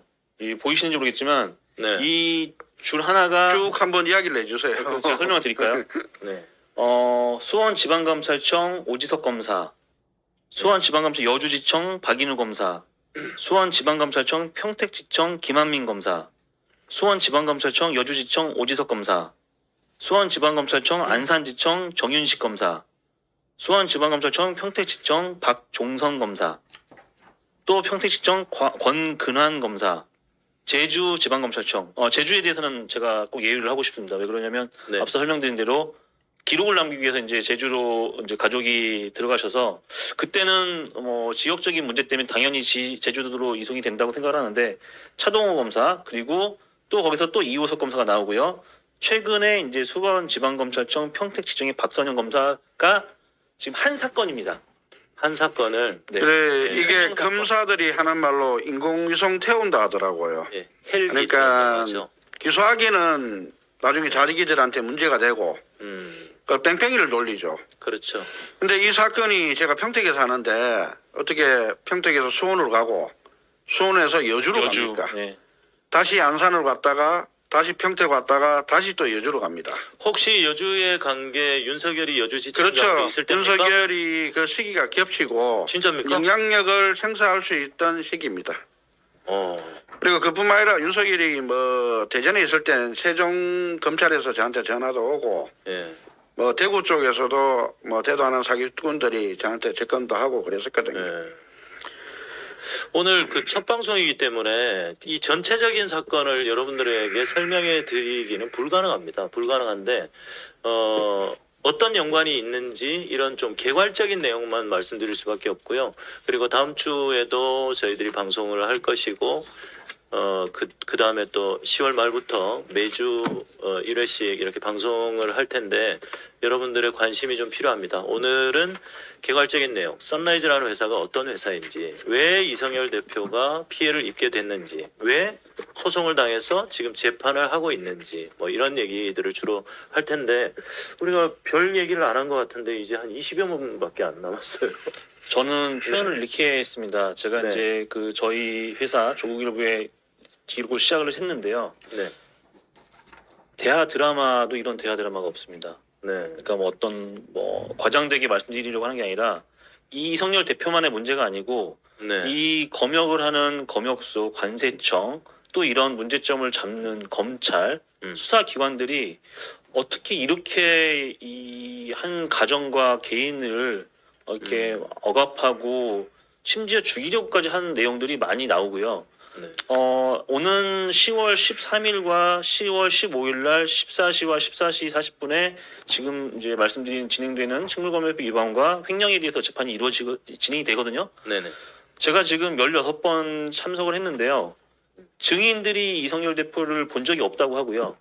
보이시는지 모르겠지만 네. 이 줄 하나가 쭉 한번 이야기를 해주세요. 제가 설명을 드릴까요? 네. 수원지방검찰청 오지석 검사, 수원지방검찰 여주지청 박인우 검사, 수원지방검찰청 평택지청 김한민 검사, 수원지방검찰청 여주지청 오지석 검사, 수원지방검찰청 안산지청 정윤식 검사, 수원지방검찰청 평택지청 박종성 검사, 또 평택지청 권근환 검사, 제주지방검찰청, 제주에 대해서는 제가 꼭 예의를 하고 싶습니다. 왜 그러냐면 네. 앞서 설명드린 대로 기록을 남기기 위해서 이제 제주로 이제 가족이 들어가셔서 그때는 뭐 지역적인 문제 때문에 당연히 제주도로 이송이 된다고 생각을 하는데 차동호 검사 그리고 또 거기서 또 이호석 검사가 나오고요. 최근에 이제 수원지방검찰청 평택지청의 박선영 검사가 지금 한 사건입니다. 한 사건을 네. 그래 네. 이게 횡령 사건. 검사들이 하는 말로 인공위성 태운다 하더라고요. 예, 헬기 그러니까 하죠. 기소하기는 나중에 자기들한테 문제가 되고 그 뺑뺑이를 돌리죠. 그렇죠. 근데 이 사건이 제가 평택에 사는데 어떻게 평택에서 수원으로 가고 수원에서 여주로 갑니까? 네. 다시 안산으로 갔다가 다시 평택 왔다가 다시 또 여주로 갑니다. 혹시 여주에 간 게 윤석열이 여주지청장에 그렇죠. 있을 때입니까? 윤석열이 그 시기가 겹치고 진짜입니까? 영향력을 행사할 수 있던 시기입니다. 어. 그리고 그뿐만 아니라 윤석열이 뭐 대전에 있을 때는 세종 검찰에서 저한테 전화도 오고 예. 뭐 대구 쪽에서도 뭐 대도하는 사기꾼들이 저한테 접근도 하고 그랬었거든요. 예. 오늘 그 첫 방송이기 때문에 이 전체적인 사건을 여러분들에게 설명해 드리기는 불가능합니다. 불가능한데 어떤 연관이 있는지 이런 좀 개괄적인 내용만 말씀드릴 수밖에 없고요. 그리고 다음 주에도 저희들이 방송을 할 것이고 그 다음에 또 10월 말부터 매주 1회씩 이렇게 방송을 할 텐데 여러분들의 관심이 좀 필요합니다. 오늘은 개괄적인 내용, 선라이즈라는 회사가 어떤 회사인지, 왜 이성열 대표가 피해를 입게 됐는지, 왜 소송을 당해서 지금 재판을 하고 있는지, 뭐 이런 얘기들을 주로 할 텐데 우리가 별 얘기를 안 한 것 같은데 이제 한 20여 분밖에 안 남았어요. 저는 표현을 이렇게 했습니다. 제가 네. 이제 그 저희 회사 조국일보에 기록을 시작을 했는데요. 네, 대하 드라마도 이런 대하 드라마가 없습니다. 네, 그러니까 뭐 어떤 뭐 과장되게 말씀드리려고 하는 게 아니라 이성열 대표만의 문제가 아니고 네, 이 검역을 하는 검역소, 관세청 또 이런 문제점을 잡는 검찰, 수사기관들이 어떻게 이렇게 이 한 가정과 개인을 이렇게 억압하고 심지어 죽이려고까지 하는 내용들이 많이 나오고요. 네. 오는 10월 13일과 10월 15일 날 14시와 14시 40분에 지금 이제 말씀드린 진행되는 식물검역 위반과 횡령에 대해서 재판이 진행이 되거든요. 네네. 제가 지금 16번 참석을 했는데요. 증인들이 이성열 대표를 본 적이 없다고 하고요.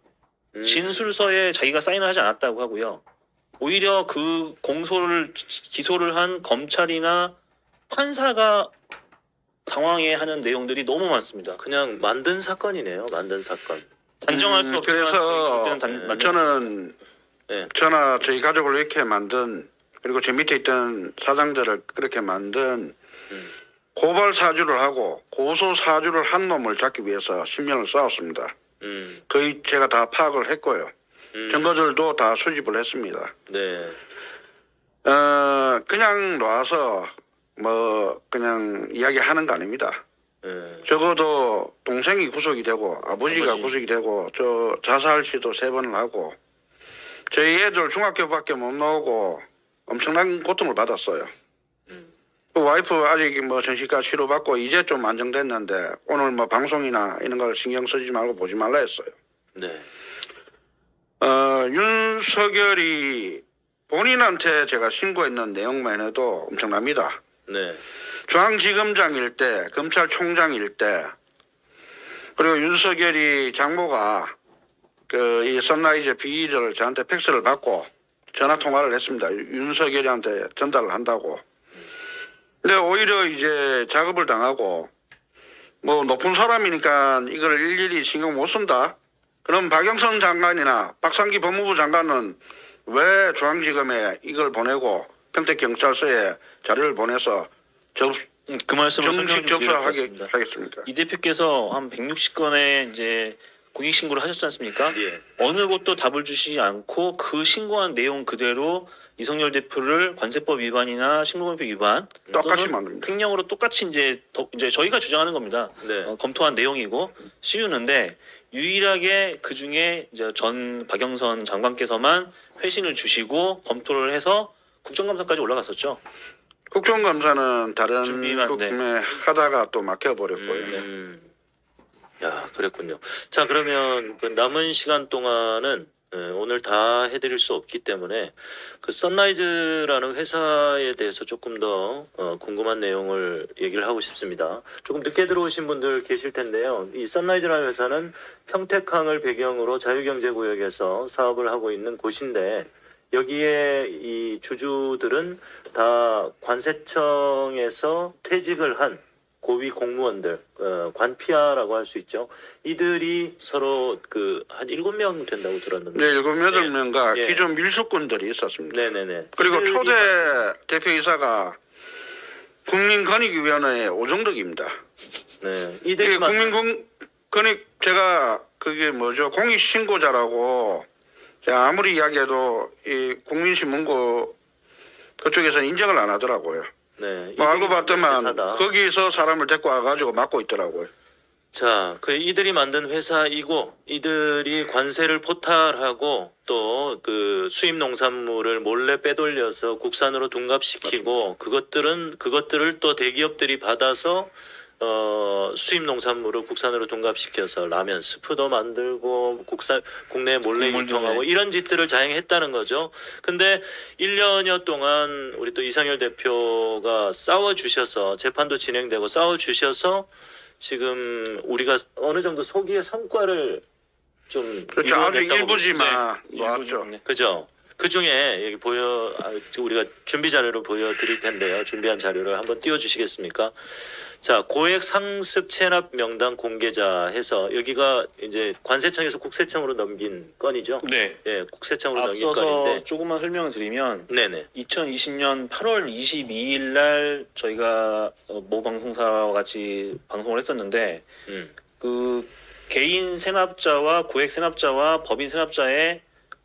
진술서에 자기가 사인을 하지 않았다고 하고요. 오히려 그 기소를 한 검찰이나 판사가 당황해하는 내용들이 너무 많습니다. 그냥 만든 사건이네요. 만든 사건. 단정할 수 없지만 그래서 저는 네. 저나 저희 가족을 이렇게 만든, 그리고 제 밑에 있던 사장들을 그렇게 만든 고발 사주를 하고 고소 사주를 한 놈을 잡기 위해서 10년을 싸웠습니다. 거의 제가 다 파악을 했고요. 증거들도 다 수집을 했습니다. 네. 그냥 놔서 뭐 그냥 이야기하는 거 아닙니다. 네. 적어도 동생이 구속이 되고 아버지가 아버지. 구속이 되고 저 자살 시도 3번을 하고 저희 애들 중학교밖에 못 나오고 엄청난 고통을 받았어요. 그 와이프 아직 뭐 정신과 치료받고 이제 좀 안정됐는데 오늘 뭐 방송이나 이런 걸 신경 쓰지 말고 보지 말라 했어요. 네. 윤석열이 본인한테 제가 신고했는 내용만 해도 엄청납니다. 네. 중앙지검장일 때, 검찰총장일 때, 그리고 윤석열이 장모가 이 선라이즈 비리를 저한테 팩스를 받고 전화 통화를 했습니다. 윤석열이한테 전달을 한다고. 근데 오히려 이제 작업을 당하고 뭐 높은 사람이니까 이걸 일일이 신경 못 쓴다. 그럼 박영선 장관이나 박상기 법무부 장관은 왜 중앙지검에 이걸 보내고 평택경찰서에 자료를 보내서 그 말씀을 정식 접수하겠습니까? 이 대표께서 한 160건의 이제 공익 신고를 하셨지 않습니까? 예. 어느 곳도 답을 주시지 않고 그 신고한 내용 그대로 이성열 대표를 관세법 위반이나 식물검역 위반 똑같이 또는 만듭니다. 횡령으로 똑같이 이제 저희가 주장하는 겁니다. 네. 검토한 내용이고 씌우는데 유일하게 그 중에 이제 전 박영선 장관께서만 회신을 주시고 검토를 해서 국정감사까지 올라갔었죠. 국정감사는 다른 준비만, 네. 국회 하다가 또 막혀버렸고요. 야, 그랬군요. 자, 그러면 그 남은 시간 동안은 오늘 다 해드릴 수 없기 때문에 그 선라이즈라는 회사에 대해서 조금 더 궁금한 내용을 얘기를 하고 싶습니다. 조금 늦게 들어오신 분들 계실 텐데요. 이 선라이즈라는 회사는 평택항을 배경으로 자유경제구역에서 사업을 하고 있는 곳인데 여기에 이 주주들은 다 관세청에서 퇴직을 한 고위 공무원들, 관피아라고 할 수 있죠. 이들이 서로 한 7명 된다고 들었는데. 네, 7, 8명과 예. 기존 밀수꾼들이 있었습니다. 네네네. 그리고 이들이 초대 대표이사가 국민권익위원회의 오정덕입니다. 네. 이게 이들이 국민권익, 제가 그게 뭐죠? 공익신고자라고 제가 아무리 이야기해도 이 국민신문고 그쪽에서 인정을 안 하더라고요. 네. 뭐 알고 이들이 봤더만 회사다. 거기서 사람을 데리고 와가지고 맡고 있더라고요. 자, 이들이 만든 회사이고 이들이 관세를 포탈하고 또 그 수입 농산물을 몰래 빼돌려서 국산으로 둔갑시키고 그것들을 또 대기업들이 받아서 수입 농산물을 국산으로 둔갑시켜서 라면 스프도 만들고 국내에 몰래 국물도 유통하고 네. 이런 짓들을 자행했다는 거죠. 근데 1년여 동안 우리 또 이성열 대표가 싸워주셔서 재판도 진행되고 싸워주셔서 지금 우리가 어느 정도 소기의 성과를 좀 그렇죠. 아주 이루어냈다고 일부지만 네, 놓았죠. 일부 그죠? 그 중에 여기 우리가 준비 자료를 보여드릴 텐데요. 준비한 자료를 한번 띄워주시겠습니까? 자, 고액 상습 체납 명단 공개자 해서 여기가 이제 관세청에서 국세청으로 넘긴 건이죠. 네. 예, 국세청으로 넘긴 앞서서 건인데. 조금만 설명을 드리면 네네. 2020년 8월 22일 날 저희가 모 방송사와 같이 방송을 했었는데 그 개인 세납자와 고액 세납자와 법인 세납자의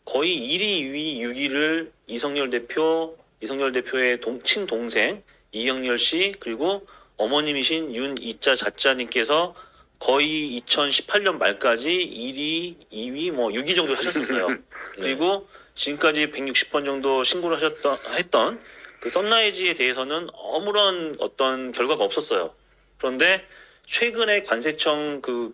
거의 1위, 2위, 6위를 이성열 대표의 친동생 이영렬 씨 그리고 어머님이신 윤이자 자자님께서 거의 2018년 말까지 1위, 2위, 뭐 6위 정도 하셨었어요. 네. 그리고 지금까지 160번 정도 신고를 했던 그 썬라이즈에 대해서는 아무런 어떤 결과가 없었어요. 그런데 최근에 관세청 그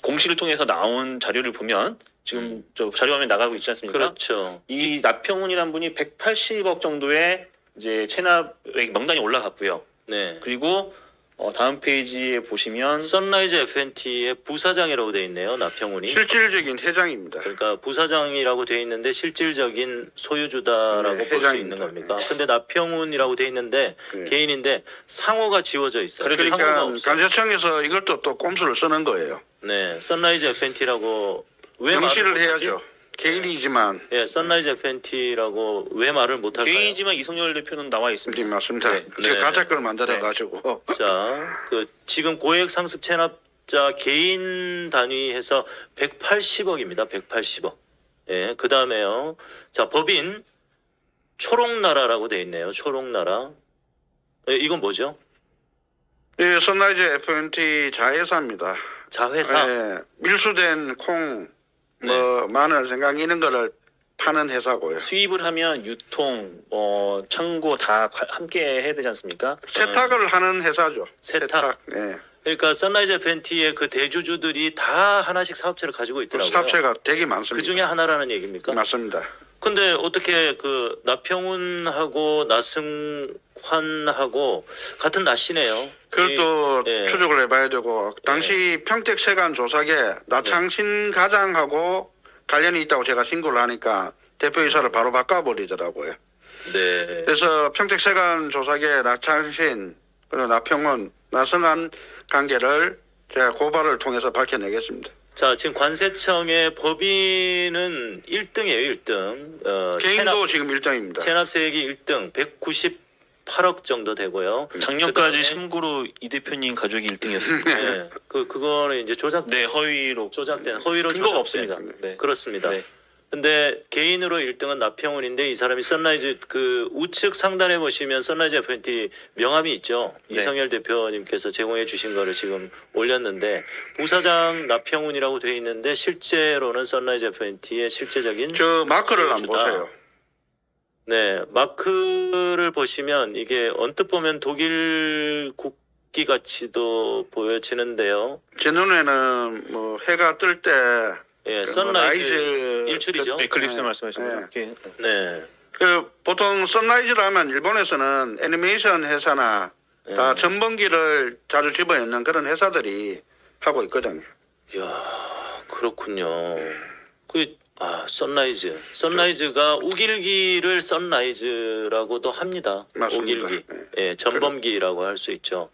공시를 통해서 나온 자료를 보면 지금 저 자료화면 나가고 있지 않습니까? 그렇죠. 이 나평훈이란 분이 180억 정도의 이제 체납액 명단이 올라갔고요. 네. 그리고 다음 페이지에 보시면 선라이즈 FNT의 부사장이라고 돼 있네요. 나평훈이. 실질적인 회장입니다. 그러니까 부사장이라고 돼 있는데 실질적인 소유주다라고 네, 볼 수 있는 회장입니다. 겁니까? 근데 나평훈이라고 돼 있는데 네. 개인인데 상호가 지워져 있어요. 상호가 그러니까 없어요. 관세청에서 이것도 또 꼼수를 쓰는 거예요. 네, 선라이즈 FNT라고 왜 명시를 말을 못하지? 해야죠. 개인이지만 예, 선라이즈 FNT라고 왜 말을 못할까요? 개인이지만 이성열 대표는 나와 있습니다. 맞습니다. 네. 제가 네. 가짜 걸 만들어 가지고 자, 그 지금 고액 상습 체납자 개인 단위해서 180억입니다. 180억. 예, 그 다음에요. 자, 법인 초록나라라고 돼 있네요. 초록나라. 예, 이건 뭐죠? 예, 선라이즈 FNT 자회사입니다. 자회사. 예, 밀수된 콩, 마늘, 생강 이런 거를 파는 회사고요. 수입을 하면 유통, 창고 다 함께 해야 되지 않습니까? 세탁을 하는 회사죠. 세탁. 예. 그러니까 선라이즈 FNT의 그 대주주들이 다 하나씩 사업체를 가지고 있더라고요. 사업체가 되게 많습니다. 그 중에 하나라는 얘기입니까? 맞습니다. 근데 어떻게 그 나평훈하고 나승환하고 같은 나씨네요. 그걸 또 예. 추적을 해봐야 되고 당시 평택세관 조사계 나창신 가장하고 관련이 있다고 제가 신고를 하니까 대표이사를 바로 바꿔버리더라고요. 네. 그래서 평택세관 조사계 나창신 그리고 나평원 나승한 관계를 제가 고발을 통해서 밝혀내겠습니다. 자, 지금 관세청의 법인은 1등이에요, 1등. 개인도 지금 1등입니다. 체납세액이 1등, 198억 정도 되고요. 작년까지 그다음에- 참고로 이 대표님 가족이 1등이었습니다. 네. 그거는 이제 네, 허위로 조작된, 허위로 근거가 조작된. 없습니다. 네. 그렇습니다. 네. 근데 개인으로 1등은 나평훈인데 이 사람이 선라이즈 그 우측 상단에 보시면 선라이즈 FNT 명함이 있죠. 네. 이성열 대표님께서 제공해 주신 거를 지금 올렸는데 부사장 나평훈이라고 돼 있는데 실제로는 선라이즈 FNT의 실제적인 저 마크를 한번 소유주다. 보세요. 네, 마크를 보시면 이게 언뜻 보면 독일 국기 같이도 보여지는데요. 제 눈에는 뭐 해가 뜰 때 예, 선라이즈 라이즈 일출이죠. 에클립스 네. 말씀하시는 네. 거. 이렇게 네. 보통 선라이즈를 하면 일본에서는 애니메이션 회사나 다 예. 전범기를 자주 집어넣는 그런 회사들이 하고 있거든요. 이야, 그렇군요. 선라이즈. 선라이즈가 우길기를 선라이즈라고도 합니다. 맞습니다. 우길기. 네. 예, 전범기라고 할 수 있죠.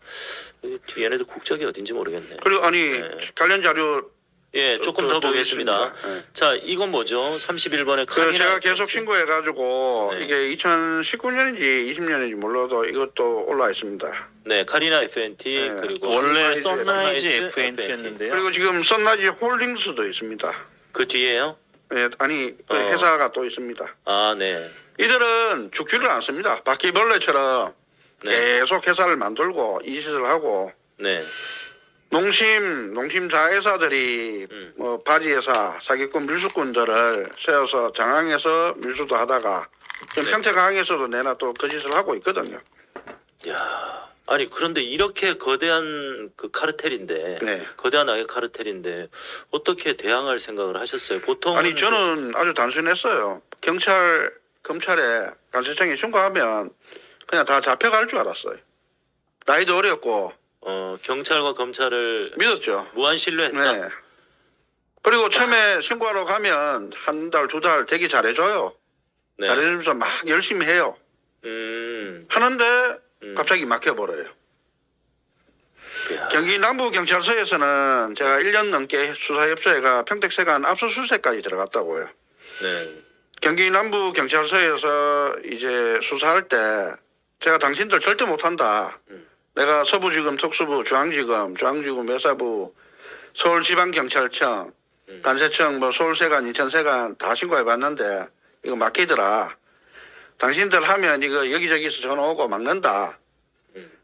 얘네들 국적이 어딘지 모르겠네. 그리고 아니 네. 관련 자료 예, 조금 더 보겠습니다. 네. 자, 이건 뭐죠? 31번에 그 제가 계속 신고해가지고 네. 이게 2019년인지 20년인지 몰라도 이것도 올라 있습니다. 네, 카리나 FNT 네. 그리고 원래 선라이즈 선라이즈 FNT. FNT였는데요. 그리고 지금 선라이즈 홀딩스도 있습니다. 그 뒤에요? 예, 아니 그 회사가 또 있습니다. 아, 네. 이들은 죽지를 않습니다. 바퀴벌레처럼 네. 계속 회사를 만들고 이짓을 하고 네. 농심 자회사들이 뭐 바지회사 사기꾼 밀수꾼들을 세워서 장항에서 밀수도 하다가 지금 네. 평택항에서도 내나 또 그 짓을 하고 있거든요. 야, 아니 그런데 이렇게 거대한 그 카르텔인데 네. 거대한 악의 카르텔인데 어떻게 대항할 생각을 하셨어요? 보통 아니 저는 아주 단순했어요. 검찰에 관세청에 신고하면 그냥 다 잡혀갈 줄 알았어요. 나이도 어렸고 경찰과 검찰을 믿었죠. 무한 신뢰했다. 네. 그리고 처음에 신고하러 가면 한 달, 두 달 되게 잘해줘요. 네. 잘해주면서 막 열심히 해요. 하는데 갑자기 막혀버려요. 이야. 경기 남부경찰서에서는 제가 1년 넘게 수사협조회가 평택세관 압수수색까지 들어갔다고요. 네. 경기 남부경찰서에서 이제 수사할 때 제가 당신들 절대 못한다. 내가 서부지검, 특수부, 중앙지검, 여사부, 서울지방경찰청, 관세청, 뭐 서울세관, 인천세관 다 신고해봤는데 이거 막히더라. 당신들 하면 이거 여기저기서 전화 오고 막는다.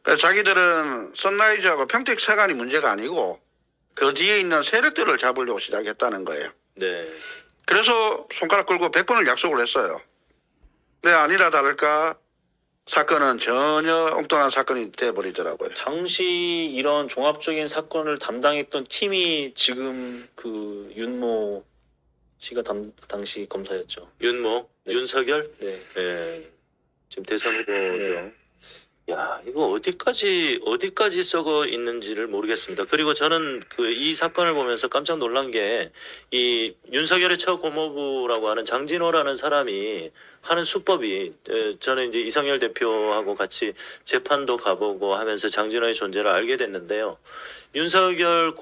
그래서 자기들은 선라이즈하고 평택세관이 문제가 아니고 그 뒤에 있는 세력들을 잡으려고 시작했다는 거예요. 네. 그래서 손가락 끌고 100번을 약속을 했어요. 근데 아니라 다를까 사건은 전혀 엉뚱한 사건이 돼버리더라고요. 당시 이런 종합적인 사건을 담당했던 팀이 지금 그 윤모 씨가 당시 검사였죠. 윤모, 네. 윤석열, 네. 네. 지금 대선 후보죠. 네. 야, 이거 어디까지 썩어 있는지를 모르겠습니다. 그리고 저는 이 사건을 보면서 깜짝 놀란 게 이 윤석열의 처고모부라고 하는 장진호라는 사람이 하는 수법이 저는 이제 이성열 대표하고 같이 재판도 가보고 하면서 장진호의 존재를 알게 됐는데요. 윤석열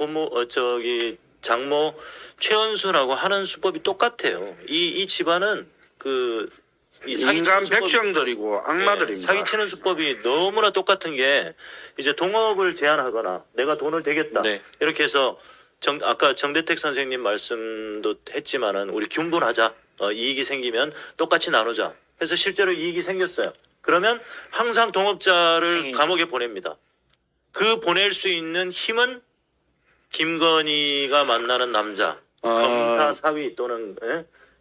장모 최은순하고 하는 수법이 똑같아요. 이 집안은 이 인간 수법이- 백정들이고 악마들입니다. 사기치는 수법이 너무나 똑같은 게 이제 동업을 제한하거나 내가 돈을 대겠다 네. 이렇게 해서 아까 정대택 선생님 말씀도 했지만은 우리 균분하자 이익이 생기면 똑같이 나누자 해서 실제로 이익이 생겼어요. 그러면 항상 동업자를 감옥에 보냅니다. 그 보낼 수 있는 힘은 김건희가 만나는 남자 검사 사위 또는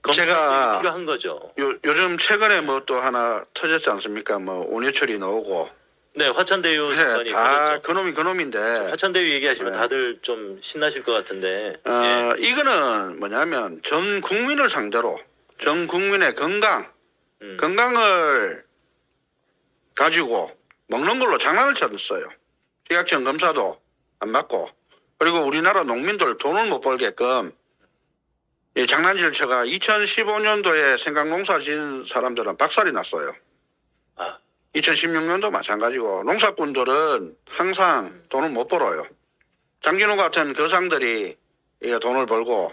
검찰이 제가 필요한 거죠. 요즘 최근에 뭐 또 하나 터졌지 않습니까? 뭐 온유철이 나오고 네, 화천대유 사건이 네, 다 터졌죠. 그놈인데 화천대유 얘기하시면 네. 다들 좀 신나실 것 같은데. 이거는 뭐냐면 전 국민을 상대로 전 국민의 음. 건강을 가지고 먹는 걸로 장난을 쳤어요. 식약청 검사도 안 받고 그리고 우리나라 농민들 돈을 못 벌게끔 이 장난질 쳐가 2015년도에 생강농사 지은 사람들은 박살이 났어요. 아. 2016년도 마찬가지고 농사꾼들은 항상 돈을 못 벌어요. 장진호 같은 거상들이 돈을 벌고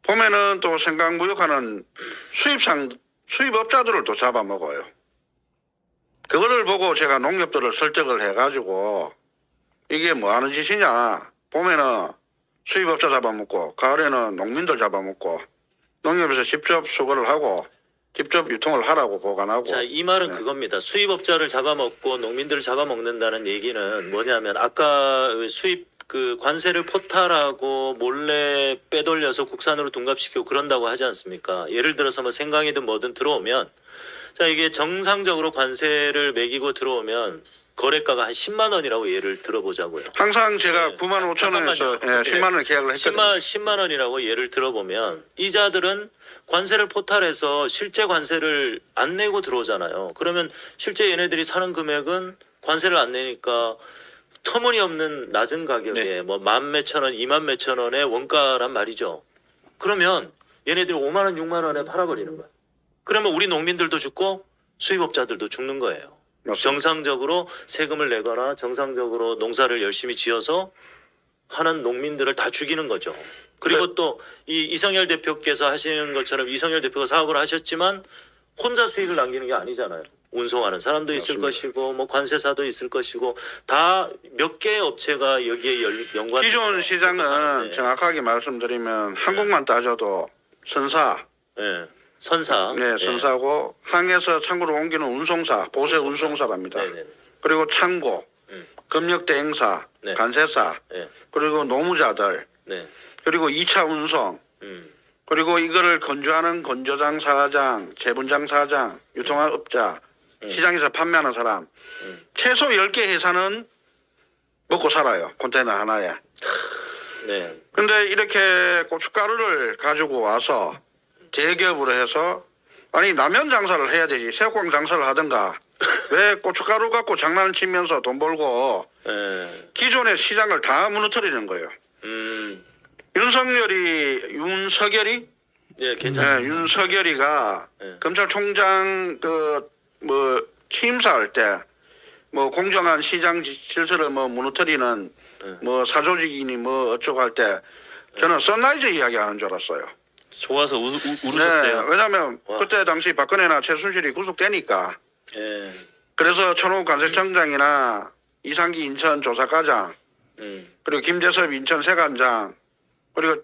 보면은 또 생강무역하는 수입업자들을 또 잡아먹어요. 그거를 보고 제가 농협들을 설득을 해가지고 이게 뭐 하는 짓이냐 보면은 수입업자 잡아먹고 가을에는 농민들 잡아먹고 농협에서 직접 수거를 하고 직접 유통을 하라고 보관하고. 자, 이 말은 네. 그겁니다. 수입업자를 잡아먹고 농민들을 잡아먹는다는 얘기는 뭐냐면 아까 수입 관세를 포탈하고 몰래 빼돌려서 국산으로 둔갑시키고 그런다고 하지 않습니까? 예를 들어서 뭐 생강이든 뭐든 들어오면 자, 이게 정상적으로 관세를 매기고 들어오면 거래가가 한 10만 원이라고 예를 들어보자고요. 항상 제가 네. 9만 5천 원에서 잠깐만요. 10만 원을 계약을 했거든요. 10만 원이라고 예를 들어보면 이자들은 관세를 포탈해서 실제 관세를 안 내고 들어오잖아요. 그러면 실제 얘네들이 사는 금액은 관세를 안 내니까 터무니없는 낮은 가격에 네. 뭐 만 몇천 원, 2만 몇천 원의 원가란 말이죠. 그러면 얘네들이 5만 원, 6만 원에 팔아버리는 거예요. 그러면 우리 농민들도 죽고 수입업자들도 죽는 거예요. 맞습니다. 정상적으로 세금을 내거나 정상적으로 농사를 열심히 지어서 하는 농민들을 다 죽이는 거죠. 그리고 네. 또 이 이성열 대표께서 하시는 것처럼 이성열 대표가 사업을 하셨지만 혼자 수익을 남기는 게 아니잖아요. 운송하는 사람도 있을 맞습니다. 것이고 뭐 관세사도 있을 것이고 다 몇 개의 업체가 여기에 연관. 기존 시장은 정확하게 말씀드리면 한국만 따져도 선사, 네. 선사. 네, 선사고 항에서 창고로 옮기는 운송사, 보세 운송사랍니다. 네네. 그리고 창고, 금역대행사, 네. 관세사, 네. 그리고 노무자들, 네. 그리고 2차 운송, 그리고 이거를 건조하는 건조장 사장, 재분장 사장, 유통업자, 시장에서 판매하는 사람, 최소 10개 회사는 먹고 살아요. 컨테이너 하나에. 네. 근데 이렇게 고춧가루를 가지고 와서 대기업으로 해서 아니 라면 장사를 해야 되지 새우깡 장사를 하든가 왜 고춧가루 갖고 장난치면서 돈 벌고 예. 기존의 시장을 다 무너뜨리는 거예요. 윤석열이 예, 네, 괜찮습니다. 윤석열이가 예. 검찰총장 취임사할 때 뭐 공정한 시장 질서를 뭐 무너뜨리는 예. 뭐 사조직이니 뭐 어쩌고 할 때 저는 선라이즈 이야기하는 줄 알았어요. 좋아서 네, 울으셨대요. 왜냐하면 와. 그때 당시 박근혜나 최순실이 구속되니까 예. 그래서 천호국 관세청장이나 이상기 인천 조사과장 그리고 김재섭 인천 세관장 그리고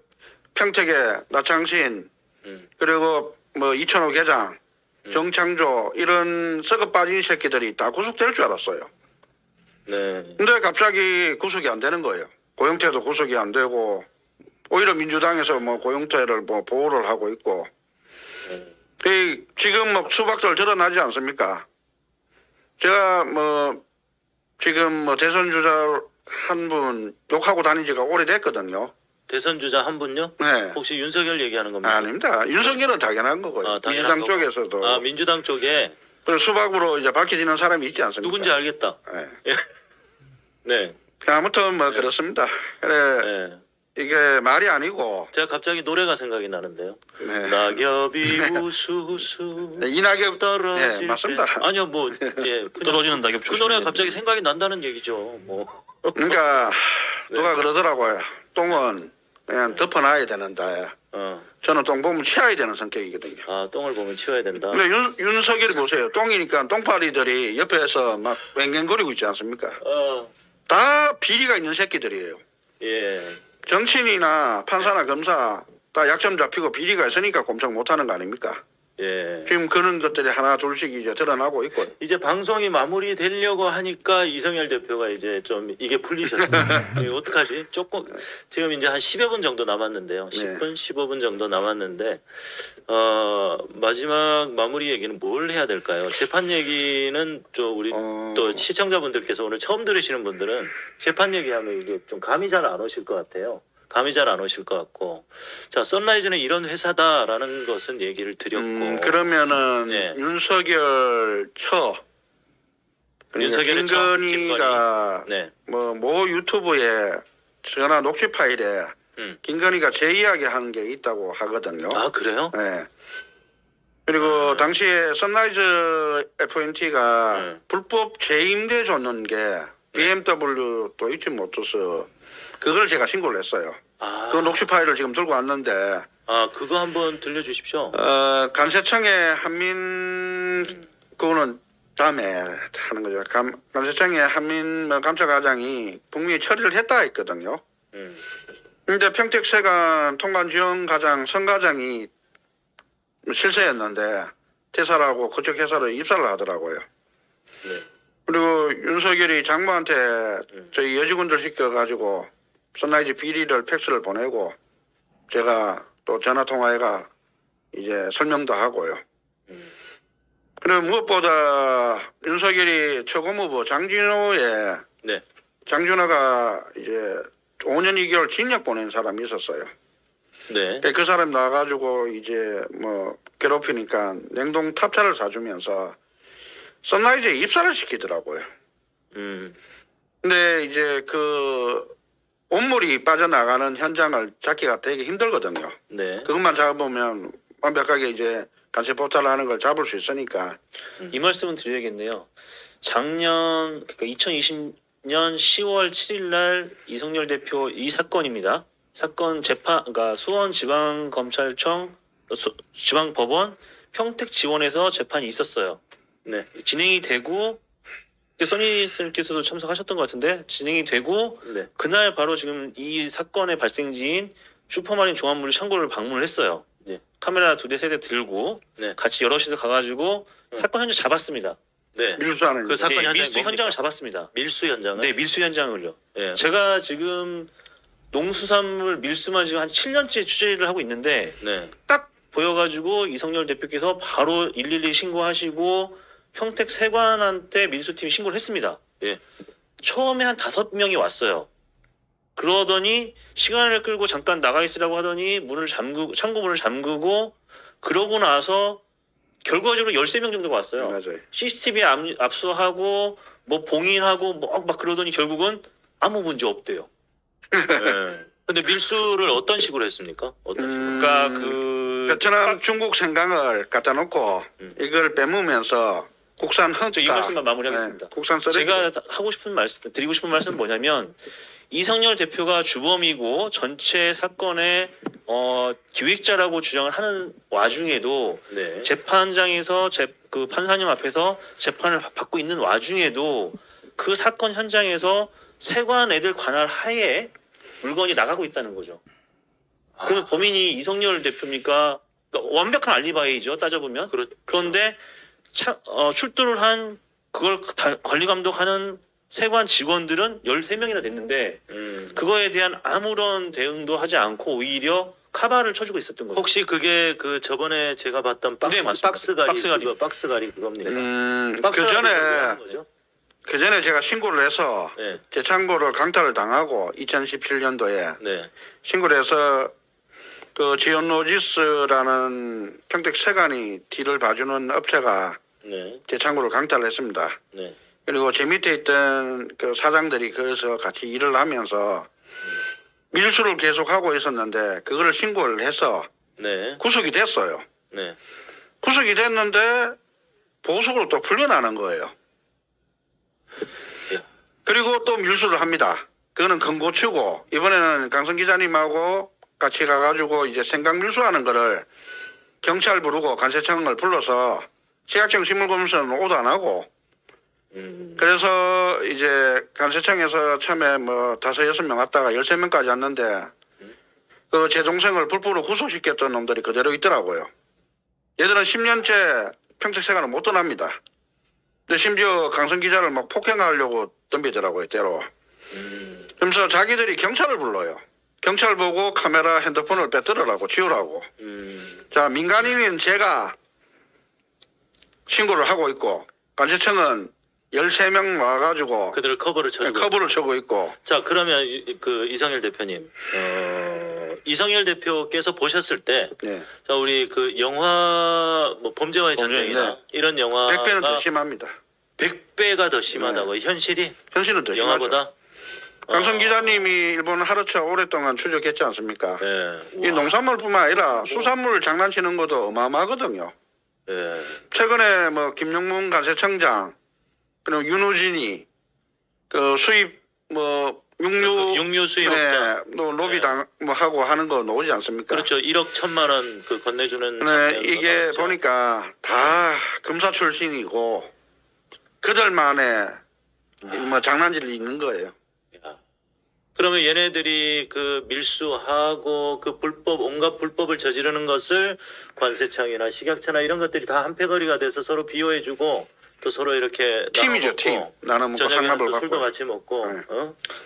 평택의 나창신 그리고 뭐 이천호 계장 정창조 이런 썩어 빠진 새끼들이 다 구속될 줄 알았어요. 네. 근데 갑자기 구속이 안 되는 거예요. 고영태도 구속이 안 되고 오히려 민주당에서 뭐 고영태를 뭐 보호를 하고 있고 지금 뭐 수박들 드러나지 않습니까? 제가 뭐 지금 뭐 대선 주자 한 분 욕하고 다닌 지가 오래됐거든요. 대선 주자 한 분요? 네. 혹시 윤석열 얘기하는 겁니까? 아닙니다. 윤석열은 당연한 거고요. 아, 당연한 민주당 거고. 쪽에서도 아, 민주당 쪽에 그래서 수박으로 이제 밝혀지는 사람이 있지 않습니까? 누군지 알겠다. 네. 네. 아무튼 뭐 그렇습니다. 그래 네. 이게 말이 아니고 제가 갑자기 노래가 생각이 나는데요. 네. 낙엽이 우수수 네, 이낙엽 떨어질 네, 맞습니다. 때. 아니요, 뭐 예, 그냥 떨어지는 낙엽 그 조심해야 노래가 갑자기 됩니다. 생각이 난다는 얘기죠. 뭐. 그러니까 네. 누가 그러더라고요. 똥은 그냥 덮어놔야 되는데 저는 똥 보면 치워야 되는 성격이거든요. 아, 똥을 보면 치워야 된다. 근데 윤석열이 보세요. 똥이니까 똥파리들이 옆에서 막 맹갱거리고 있지 않습니까? 다 비리가 있는 새끼들이에요. 예. 정치인이나 판사나 검사 다 약점 잡히고 비리가 있으니까 꼼짝 못하는 거 아닙니까? 예. 지금 그런 것들이 하나 둘씩 이제 드러나고 있고. 이제 방송이 마무리되려고 하니까 이성열 대표가 이제 좀 이게 풀리셨어요. 이게 어떡하지? 조금 지금 이제 한 10여 분 정도 남았는데요. 10분, 15분 정도 남았는데 마지막 마무리 얘기는 뭘 해야 될까요? 재판 얘기는 좀 우리 또 시청자분들께서 오늘 처음 들으시는 분들은 재판 얘기하면 이게 좀 감이 잘 안 오실 것 같아요. 감이 잘 안 오실 것 같고, 자, 선라이즈는 이런 회사다라는 것은 얘기를 드렸고, 그러면은 네. 윤석열 윤석열의 김건희가 네, 뭐 모 유튜브에 전화 녹취 파일에 김건희가 제 이야기 하는 게 있다고 하거든요. 아 그래요? 네. 그리고 당시에 선라이즈 F&T가 불법 재임대 줬는 게 BMW 또 잊지 못해서 그걸 제가 신고를 했어요. 그 녹취 파일을 지금 들고 왔는데 그거 한번 들려주십시오. 감세청의 한민 그거는 다음에 하는 거죠. 감세청의 한민 감사과장이 분명히 처리를 했다 했거든요. 근데 평택세관 통관지원과장 선과장이 실세였는데 퇴사라고 그쪽 회사로 입사를 하더라고요. 네. 그리고 윤석열이 장모한테 저희 여직원들 시켜가지고 선라이즈 비리를 팩스를 보내고 제가 또 전화통화해가 이제 설명도 하고요. 그리고 무엇보다 윤석열이 처고무부 장진호에 네. 장준호가 이제 5년 2개월 징역 보낸 사람이 있었어요. 네. 그 사람 나와가지고 이제 뭐 괴롭히니까 냉동 탑차를 사주면서 선라이즈에 입사를 시키더라고요. 근데 이제 그 온물이 빠져나가는 현장을 잡기가 되게 힘들거든요. 네. 그것만 잡으면 완벽하게 이제 간세 포탈하는 걸 잡을 수 있으니까. 이 말씀은 드려야겠네요. 작년 그러니까 2020년 10월 7일 날 이성열 대표 이 사건입니다. 사건 재판 그러니까 수원지방검찰청 지방법원 평택지원에서 재판이 있었어요. 네. 진행이 되고 그때 써니님께서도 참석하셨던 것 같은데 진행이 되고 네. 그날 바로 지금 이 사건의 발생지인 슈퍼마린 종합물류 창고를 방문을 했어요. 네. 카메라 2대 3대 들고 네. 같이 여럿이서 가가지고 사건 현장 잡았습니다. 네. 밀수하는 그 사건 현장이 밀수 뭡니까? 현장을 잡았습니다. 밀수 현장을. 네, 밀수 현장을요. 예. 제가 지금 농수산물 밀수만 지금 한 7년째 취재를 하고 있는데 네. 딱 보여가지고 이성열 대표께서 바로 112 신고하시고 평택 세관한테 밀수팀이 신고를 했습니다. 예. 처음에 한 5명이 왔어요. 그러더니 시간을 끌고 잠깐 나가 있으라고 하더니 창고 문을 잠그고 그러고 나서 결과적으로 13명 정도가 왔어요. 맞아요. CCTV 압수하고 뭐 봉인하고 뭐 막 그러더니 결국은 아무 문제 없대요. 네. 근데 밀수를 어떤 식으로 했습니까? 어떤 식으로? 그러니까 그 베트남, 중국 생강을 갖다 놓고 이걸 빼무면서 국산 흑가. 이 말씀만 마무리하겠습니다. 국산 쓰레기. 제가 드리고 싶은 말씀은 뭐냐면 이성열 대표가 주범이고 전체 사건의 기획자라고 주장을 하는 와중에도 네. 재판장에서 그 판사님 앞에서 재판을 받고 있는 와중에도 그 사건 현장에서 세관 애들 관할 하에 물건이 나가고 있다는 거죠. 그러면 범인이 이성열 대표입니까? 그러니까 완벽한 알리바이죠, 따져보면. 그런데 출두를 한 그걸 관리 감독하는 세관 직원들은 13명이나 됐는데 그거에 대한 아무런 대응도 하지 않고 오히려 카바를 쳐주고 있었던 거죠. 혹시 그게 그 저번에 제가 봤던 네, 맞습니다. 박스가리 박스가리 그겁니까? 그 전에 제가 신고를 해서 네. 제 창고를 강탈을 당하고 2017년도에 네. 신고를 해서 그 지온로지스라는 평택 세관이 뒤를 봐주는 업체가 네. 제 창고를 강탈을 했습니다. 네. 그리고 제 밑에 있던 그 사장들이 거기서 같이 일을 하면서 밀수를 계속하고 있었는데 그거를 신고를 해서 네. 구속이 됐어요. 네. 구속이 됐는데 보석으로 또 풀려나는 거예요. 그리고 또 밀수를 합니다. 그거는 건고치고 이번에는 강성 기자님하고 같이 가가지고 이제 생강 밀수하는 거를 경찰 부르고 관세청을 불러서 시각적 식물검사는 오도 안 하고 그래서 이제 관세청에서 처음에 뭐 5-6명 왔다가 13명까지 왔는데 그 제 동생을 불법으로 구속시켰던 놈들이 그대로 있더라고요. 얘들은 10년째 평택세관을 못 떠납니다. 근데 심지어 강성 기자를 막 폭행하려고 덤비더라고요, 때로. 그러면서 자기들이 경찰을 불러요. 경찰 보고 카메라 핸드폰을 빼들으라고 지우라고. 자, 민간인인 제가 신고를 하고 있고 관세청은 13명 와가지고 그들을 커버를 쳐주고. 커버를 쳐고 있고. 자, 그러면 그 이성열 대표님, 이성열 대표께서 보셨을 때, 네. 자, 우리 그 영화 뭐 범죄와의 전쟁이나 네. 이런 영화가 100배는 더 심합니다. 100배가 더 심하다고 현실이 현실은 더 심하죠. 영화보다. 강성 기자님이 일본 하루차 오랫동안 추적했지 않습니까? 네. 이 농산물뿐만 아니라 수산물 장난치는 것도 어마어마하거든요. 네. 최근에 뭐 김용문 관세청장 그리고 윤우진이 그 수입 뭐 육류 수입업자. 또 로비 당 뭐 하고 하는 거 나오지 않습니까? 그렇죠. 1억 1천만 원 그 건네주는. 네, 장면도 이게 나왔죠. 보니까 다 검사 출신이고 그들만의 뭐 장난질이 있는 거예요. 야. 그러면 얘네들이 그 밀수하고 그 온갖 불법을 저지르는 것을 관세청이나 식약처나 이런 것들이 다 한패거리가 돼서 서로 비호해주고 또 서로 이렇게 팀이죠, 나눠 팀. 먹고 나는 먹고 저녁에는 상납을 또 술도 받고. 같이 먹고. 네.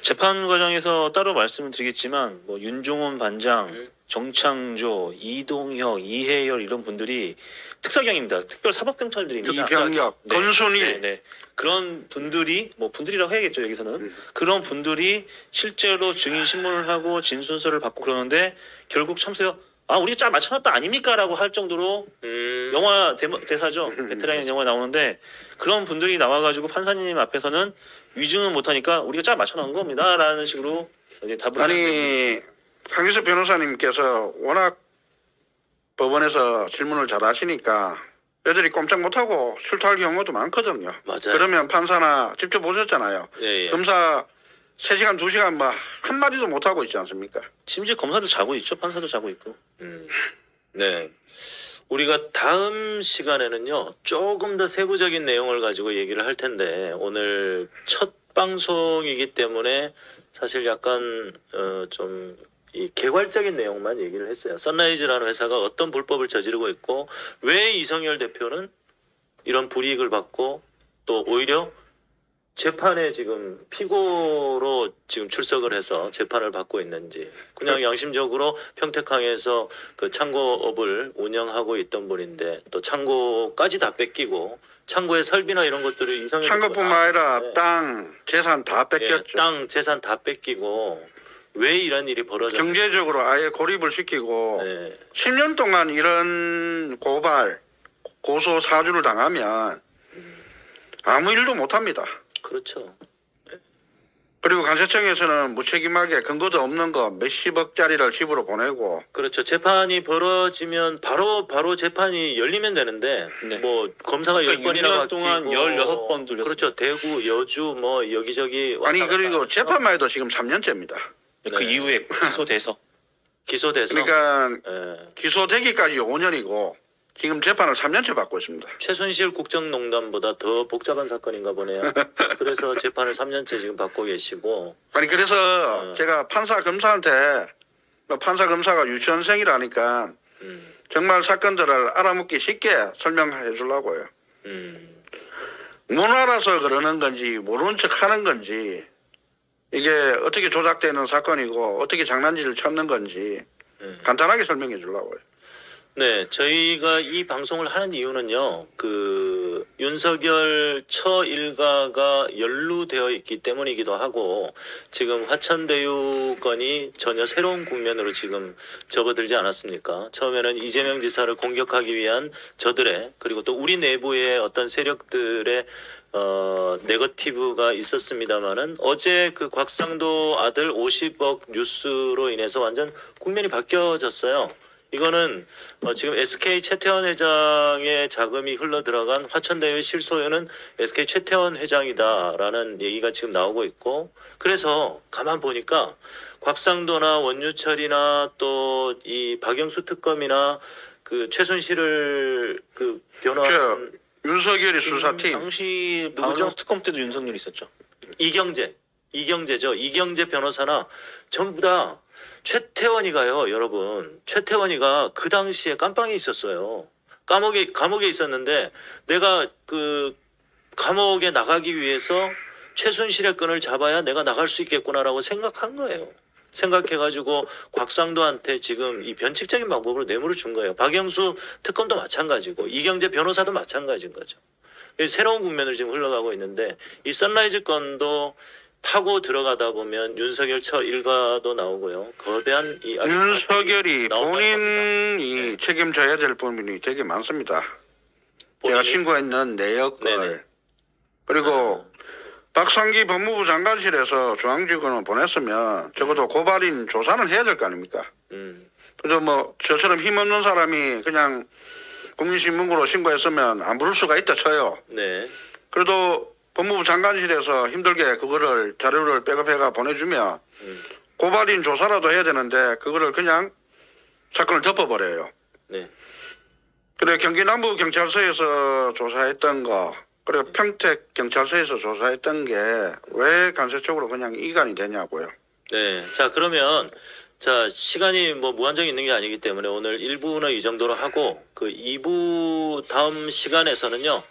재판 과정에서 따로 말씀을 드리겠지만 뭐 윤종훈 반장, 음. 정창조, 이동혁, 이혜열 이런 분들이 특사경입니다. 특별사법경찰들입니다. 이병혁, 네. 권순일. 네. 그런 분들이 뭐 분들이라고 해야겠죠 여기서는 그런 분들이 실제로 증인 신문을 하고 진술서를 받고 그러는데 결국 참새가 우리가 짜 맞춰놨다 아닙니까라고 할 정도로 영화 대사죠. 베테랑 영화 나오는데 그런 분들이 나와가지고 판사님 앞에서는 위증은 못하니까 우리가 짜 맞춰놓은 겁니다라는 식으로 이제 답을 아니 황기석 변호사님께서 워낙 법원에서 질문을 잘 하시니까 애들이 꼼짝 못하고 출두할 경우도 많거든요. 맞아요. 그러면 판사나 직접 보셨잖아요. 예. 검사 3시간, 2시간 뭐 한마디도 못하고 있지 않습니까? 심지어 검사도 자고 있죠. 판사도 자고 있고. 네. 우리가 다음 시간에는요, 조금 더 세부적인 내용을 가지고 얘기를 할 텐데, 오늘 첫 방송이기 때문에 사실 약간, 좀, 이 개괄적인 내용만 얘기를 했어요. 선라이즈라는 회사가 어떤 불법을 저지르고 있고, 왜 이성열 대표는 이런 불이익을 받고, 또 오히려 재판에 지금 피고로 지금 출석을 해서 재판을 받고 있는지 그냥 양심적으로 평택항에서 그 창고업을 운영하고 있던 분인데 또 창고까지 다 뺏기고 창고의 설비나 이런 것들을 이성의 창고뿐만 아니라 땅, 재산 다 뺏겼죠. 땅 재산 다 뺏기고 왜 이런 일이 벌어졌는지 경제적으로 아예 고립을 시키고 네. 10년 동안 이런 고발, 고소 사주를 당하면 아무 일도 못합니다. 그렇죠. 그리고 간세청에서는 무책임하게 근거도 없는 거 몇십억짜리를 집으로 보내고 그렇죠. 재판이 벌어지면 바로 재판이 열리면 되는데 네. 뭐 검사가 그러니까 10번이나 6년 동안 16번 돌렸습니다. 그렇죠. 대구, 여주 뭐 여기저기 아니 왔다 갔다 그리고 하면서 재판만 해도 지금 3년째입니다. 그 네. 이후에 기소돼서 기소돼서 그러니까 예. 기소되기까지 5년이고 지금 재판을 3년째 받고 있습니다. 최순실 국정농단보다 더 복잡한 사건인가 보네요. 그래서 재판을 3년째 지금 받고 계시고 아니 그래서 제가 판사 검사한테 판사 검사가 유치원생이라니까 정말 사건들을 알아묻기 쉽게 설명해 주려고요. 못 알아서 그러는 건지 모르는 척 하는 건지 이게 어떻게 조작되는 사건이고 어떻게 장난질을 쳤는 건지 간단하게 설명해 주려고요. 네, 저희가 이 방송을 하는 이유는요, 그 윤석열 처 일가가 연루되어 있기 때문이기도 하고, 지금 화천대유 건이 전혀 새로운 국면으로 지금 접어들지 않았습니까? 처음에는 이재명 지사를 공격하기 위한 저들의, 그리고 또 우리 내부의 어떤 세력들의 네거티브가 있었습니다만은 어제 그 곽상도 아들 50억 뉴스로 인해서 완전 국면이 바뀌어졌어요. 이거는 지금 SK 최태원 회장의 자금이 흘러 들어간 화천대유 실소유는 SK 최태원 회장이다라는 얘기가 지금 나오고 있고, 그래서 가만 보니까 곽상도나 원유철이나 또 이 박영수 특검이나 그 최순실을 그 변호한 윤석열이 수사팀 당시 누구죠? 박영수 특검 때도 윤석열 있었죠. 이경재죠. 이경재 변호사나 전부 다 최태원이가요, 여러분. 최태원이가 그 당시에 깜빵에 있었어요. 감옥에 있었는데 내가 그 감옥에 나가기 위해서 최순실의 끈을 잡아야 내가 나갈 수 있겠구나라고 생각한 거예요. 생각해가지고 곽상도한테 지금 이 변칙적인 방법으로 뇌물을 준 거예요. 박영수 특검도 마찬가지고 이경재 변호사도 마찬가지인 거죠. 새로운 국면을 지금 흘러가고 있는데 이 선라이즈 건도 파고 들어가다 보면 윤석열 처 일가도 나오고요. 거대한 이 윤석열이 나온다는 본인이 겁니다. 책임져야 될 부분이 되게 많습니다. 제가 본인이? 신고했는 내역을 네네. 그리고 박상기 법무부 장관실에서 중앙지검을 보냈으면 적어도 고발인 조사는 해야 될 거 아닙니까? 그래서 뭐 저처럼 힘없는 사람이 그냥 국민신문고로 신고했으면 안 부를 수가 있다 쳐요. 네. 그래도 법무부 장관실에서 힘들게 그거를 자료를 백업해가 보내주면 고발인 조사라도 해야 되는데 그거를 그냥 사건을 덮어버려요. 네. 그래 경기 남부 경찰서에서 조사했던 거 그리고 평택 경찰서에서 조사했던 게 왜 간세적으로 그냥 이관이 되냐고요. 네. 자, 그러면 자, 시간이 뭐 무한정이 있는 게 아니기 때문에 오늘 1부는 이 정도로 하고 그 2부 다음 시간에서는요.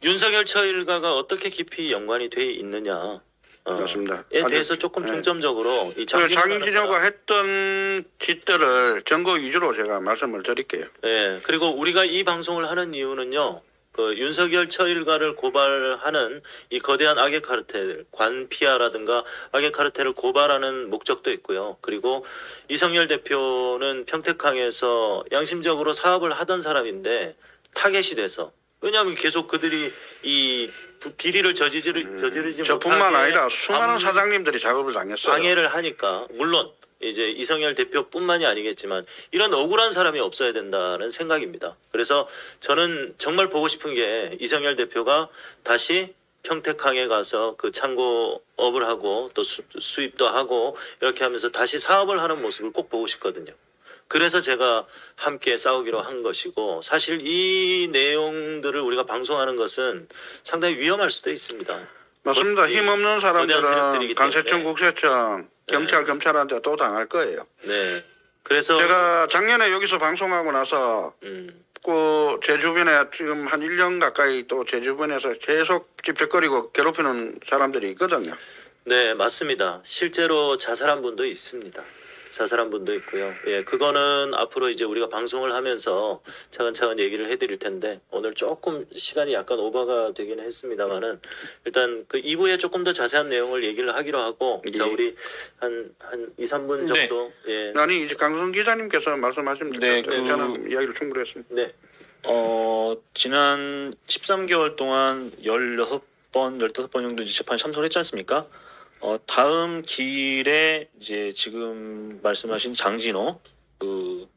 윤석열 처 일가가 어떻게 깊이 연관이 돼 있느냐. 맞습니다. 에 대해서 조금 중점적으로 이 장진호가 했던 짓들을 증거 위주로 제가 말씀을 드릴게요. 네, 그리고 우리가 이 방송을 하는 이유는요. 그 윤석열 처 일가를 고발하는 이 거대한 악의 카르텔, 관피아라든가 악의 카르텔을 고발하는 목적도 있고요. 그리고 이성열 대표는 평택항에서 양심적으로 사업을 하던 사람인데 타겟이 돼서 왜냐하면 계속 그들이 이 비리를 저지르지 저뿐만 못하게 아니라 수많은 사장님들이 작업을 당했어요. 방해를 하니까 물론 이제 이성열 대표뿐만이 아니겠지만 이런 억울한 사람이 없어야 된다는 생각입니다. 그래서 저는 정말 보고 싶은 게 이성열 대표가 다시 평택항에 가서 그 창고업을 하고 또 수입도 하고 이렇게 하면서 다시 사업을 하는 모습을 꼭 보고 싶거든요. 그래서 제가 함께 싸우기로 한 것이고 사실 이 내용들을 우리가 방송하는 것은 상당히 위험할 수도 있습니다. 맞습니다. 힘없는 사람들은 세력들이기 간세청, 때문에. 국세청, 경찰, 검찰한테 또 당할 거예요. 네. 그래서 제가 작년에 여기서 방송하고 나서 그 제 주변에 지금 한 1년 가까이 또 제 주변에서 계속 찝찝거리고 괴롭히는 사람들이 있거든요. 네, 맞습니다. 실제로 자살한 분도 있습니다. 자살한 분도 있고요. 예, 그거는 앞으로 이제 우리가 방송을 하면서 차근차근 얘기를 해드릴 텐데 오늘 조금 시간이 약간 오버가 되기는 했습니다만은 일단 그 2부에 조금 더 자세한 내용을 얘기를 하기로 하고 예. 자 우리 한 2, 3분 정도 예. 아니 이제 강성 기자님께서 말씀하시면 네, 될 것 같아요. 저는 이야기를 충분히 했습니다. 네. 지난 13개월 동안 15번 정도 이제 재판에 참석을 했지 않습니까? 다음 기일에 이제 지금 말씀하신 장진호 그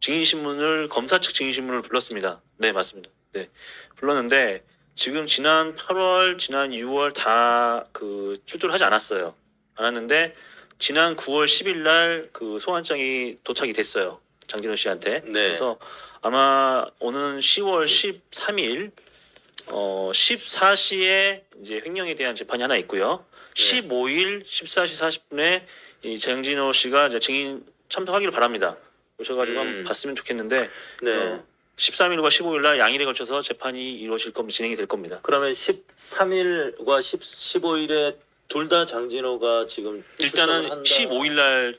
증인신문을 검사 측 증인신문을 불렀습니다. 네, 맞습니다. 네, 불렀는데 지금 지난 8월, 지난 6월 다 그 출두를 하지 않았는데 지난 9월 10일 날 그 소환장이 도착이 됐어요. 장진호 씨한테. 네. 그래서 아마 오는 10월 13일 14시에 이제 횡령에 대한 재판이 하나 있고요. 네. 15일 14시 40분에 이 장진호 씨가 이제 증인 참석하기를 바랍니다. 오셔가지고 한번 봤으면 좋겠는데 네. 13일과 15일 날 양일에 걸쳐서 재판이 이루어질 겁니다. 진행이 될 겁니다. 그러면 13일과 15일에 둘 다 장진호가 지금 일단은 15일 날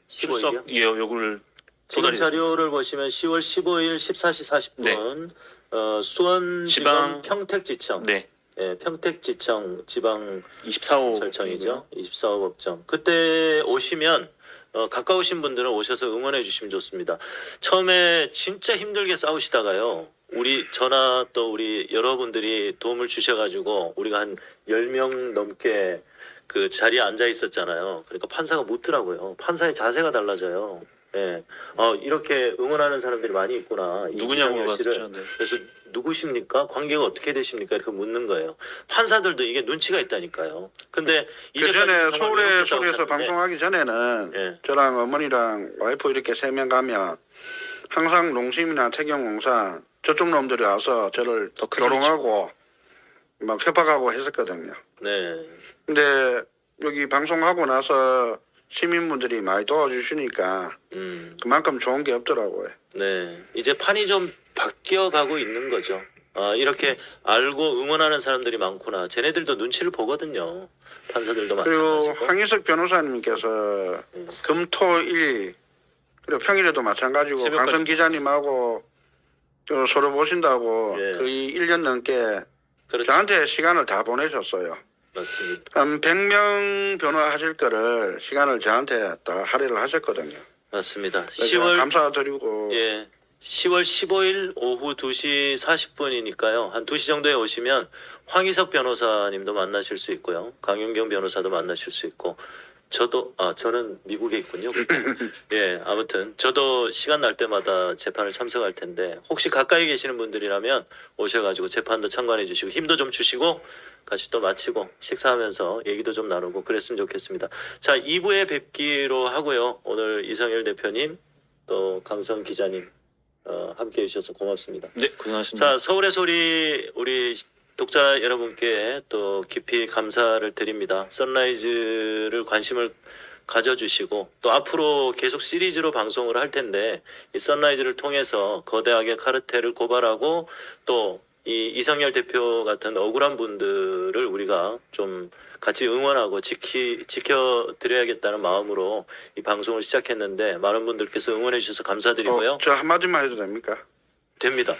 출석 15일이요? 요구를 지금 도달했습니다. 자료를 보시면 10월 15일 14시 40분 수원지검 지방- 평택지청 네, 예, 평택지청 지방 24호 절청이죠. 24호 법정. 그때 오시면 가까우신 분들은 오셔서 응원해 주시면 좋습니다. 처음에 진짜 힘들게 싸우시다가요. 저나 또 우리 여러분들이 도움을 주셔가지고 우리가 한 10명 넘게 그 자리에 앉아 있었잖아요. 그러니까 판사가 묻더라고요. 판사의 자세가 달라져요. 예. 이렇게 응원하는 사람들이 많이 있구나. 이 누구냐고 이상열 씨를. 물어봤죠. 네. 그래서 누구십니까? 관계가 어떻게 되십니까? 이렇게 묻는 거예요. 판사들도 이게 눈치가 있다니까요. 근데 그 이제까지 전에 정말 서울에 외롭게 소리에서 싸우셨는데, 방송하기 전에는 예. 저랑 어머니랑 와이프 이렇게 3명 가면 항상 농심이나 태경공사 저쪽 놈들이 와서 저를 더 크게 조롱하고 막 협박하고 했었거든요. 네. 근데 여기 방송하고 나서 시민분들이 많이 도와주시니까 그만큼 좋은 게 없더라고요. 네. 이제 판이 좀 바뀌어가고 있는 거죠. 이렇게 알고 응원하는 사람들이 많구나. 쟤네들도 눈치를 보거든요. 판사들도 그리고 마찬가지고. 황희석 변호사님께서 금토일 그리고 평일에도 마찬가지고 새벽까지. 강성 기자님하고 서로 보신다고 예. 거의 1년 넘게 그렇죠. 저한테 시간을 다 보내셨어요. 맞습니다. 한 100명 변호하실 거를 시간을 저한테 다 할애를 하셨거든요. 맞습니다. 그래서 10월 감사드리고 예. 10월 15일 오후 2시 40분이니까요. 한 2시 정도에 오시면 황희석 변호사님도 만나실 수 있고요. 강윤경 변호사도 만나실 수 있고 저는 미국에 있군요. 예, 아무튼 저도 시간 날 때마다 재판을 참석할 텐데 혹시 가까이 계시는 분들이라면 오셔가지고 재판도 참관해 주시고 힘도 좀 주시고 같이 또 마치고 식사하면서 얘기도 좀 나누고 그랬으면 좋겠습니다. 자, 2부에 뵙기로 하고요. 오늘 이성열 대표님 또 강성 기자님 함께해 주셔서 고맙습니다. 네, 고생하셨습니다. 자, 서울의 소리 우리 독자 여러분께 또 깊이 감사를 드립니다. 선라이즈를 관심을 가져주시고 또 앞으로 계속 시리즈로 방송을 할 텐데 이 선라이즈를 통해서 거대하게 카르텔을 고발하고 또 이 이성열 대표 같은 억울한 분들을 우리가 좀 같이 응원하고 지켜드려야겠다는 마음으로 이 방송을 시작했는데 많은 분들께서 응원해 주셔서 감사드리고요. 저 한마디만 해도 됩니까? 됩니다.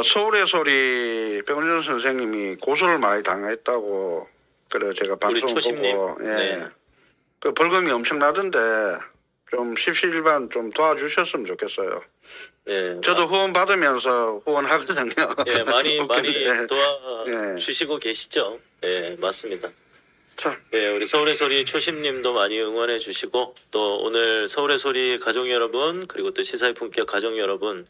서울의 소리 백은준 선생님이 고소를 많이 당했다고 그래 제가 우리 방송 초심님. 보고 네. 그 벌금이 엄청나던데 좀 십시일반 좀 도와주셨으면 좋겠어요. 네. 저도 후원 받으면서 후원하거든요. 예, 많이 웃긴데. 도와주시고 계시죠. 예, 맞습니다. 참. 예, 우리 서울의 소리 초심님도 많이 응원해 주시고 또 오늘 서울의 소리 가족 여러분 그리고 또 시사의 품격 가족 여러분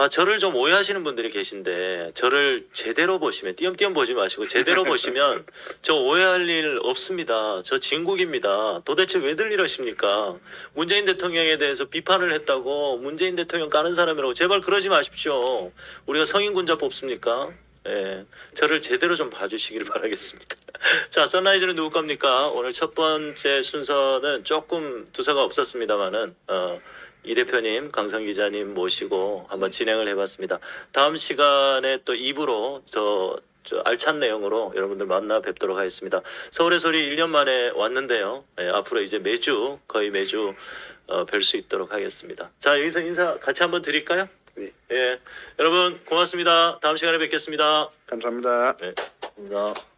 저를 좀 오해하시는 분들이 계신데 저를 제대로 보시면 띄엄띄엄 보지 마시고 제대로 보시면 저 오해할 일 없습니다. 저 진국입니다. 도대체 왜들 이러십니까? 문재인 대통령에 대해서 비판을 했다고 문재인 대통령 까는 사람이라고 제발 그러지 마십시오. 우리가 성인군자 뽑습니까? 예, 저를 제대로 좀 봐주시길 바라겠습니다. 자, 선라이즈는 누구 겁니까? 오늘 첫 번째 순서는 조금 두서가 없었습니다만은 이 대표님, 강성 기자님 모시고 한번 진행을 해봤습니다. 다음 시간에 또 2부로 저 알찬 내용으로 여러분들 만나 뵙도록 하겠습니다. 서울의 소리 1년 만에 왔는데요. 예, 앞으로 이제 거의 매주 뵐 수 있도록 하겠습니다. 자, 여기서 인사 같이 한번 드릴까요? 네. 예, 여러분 고맙습니다. 다음 시간에 뵙겠습니다. 감사합니다. 네. 감사합니다.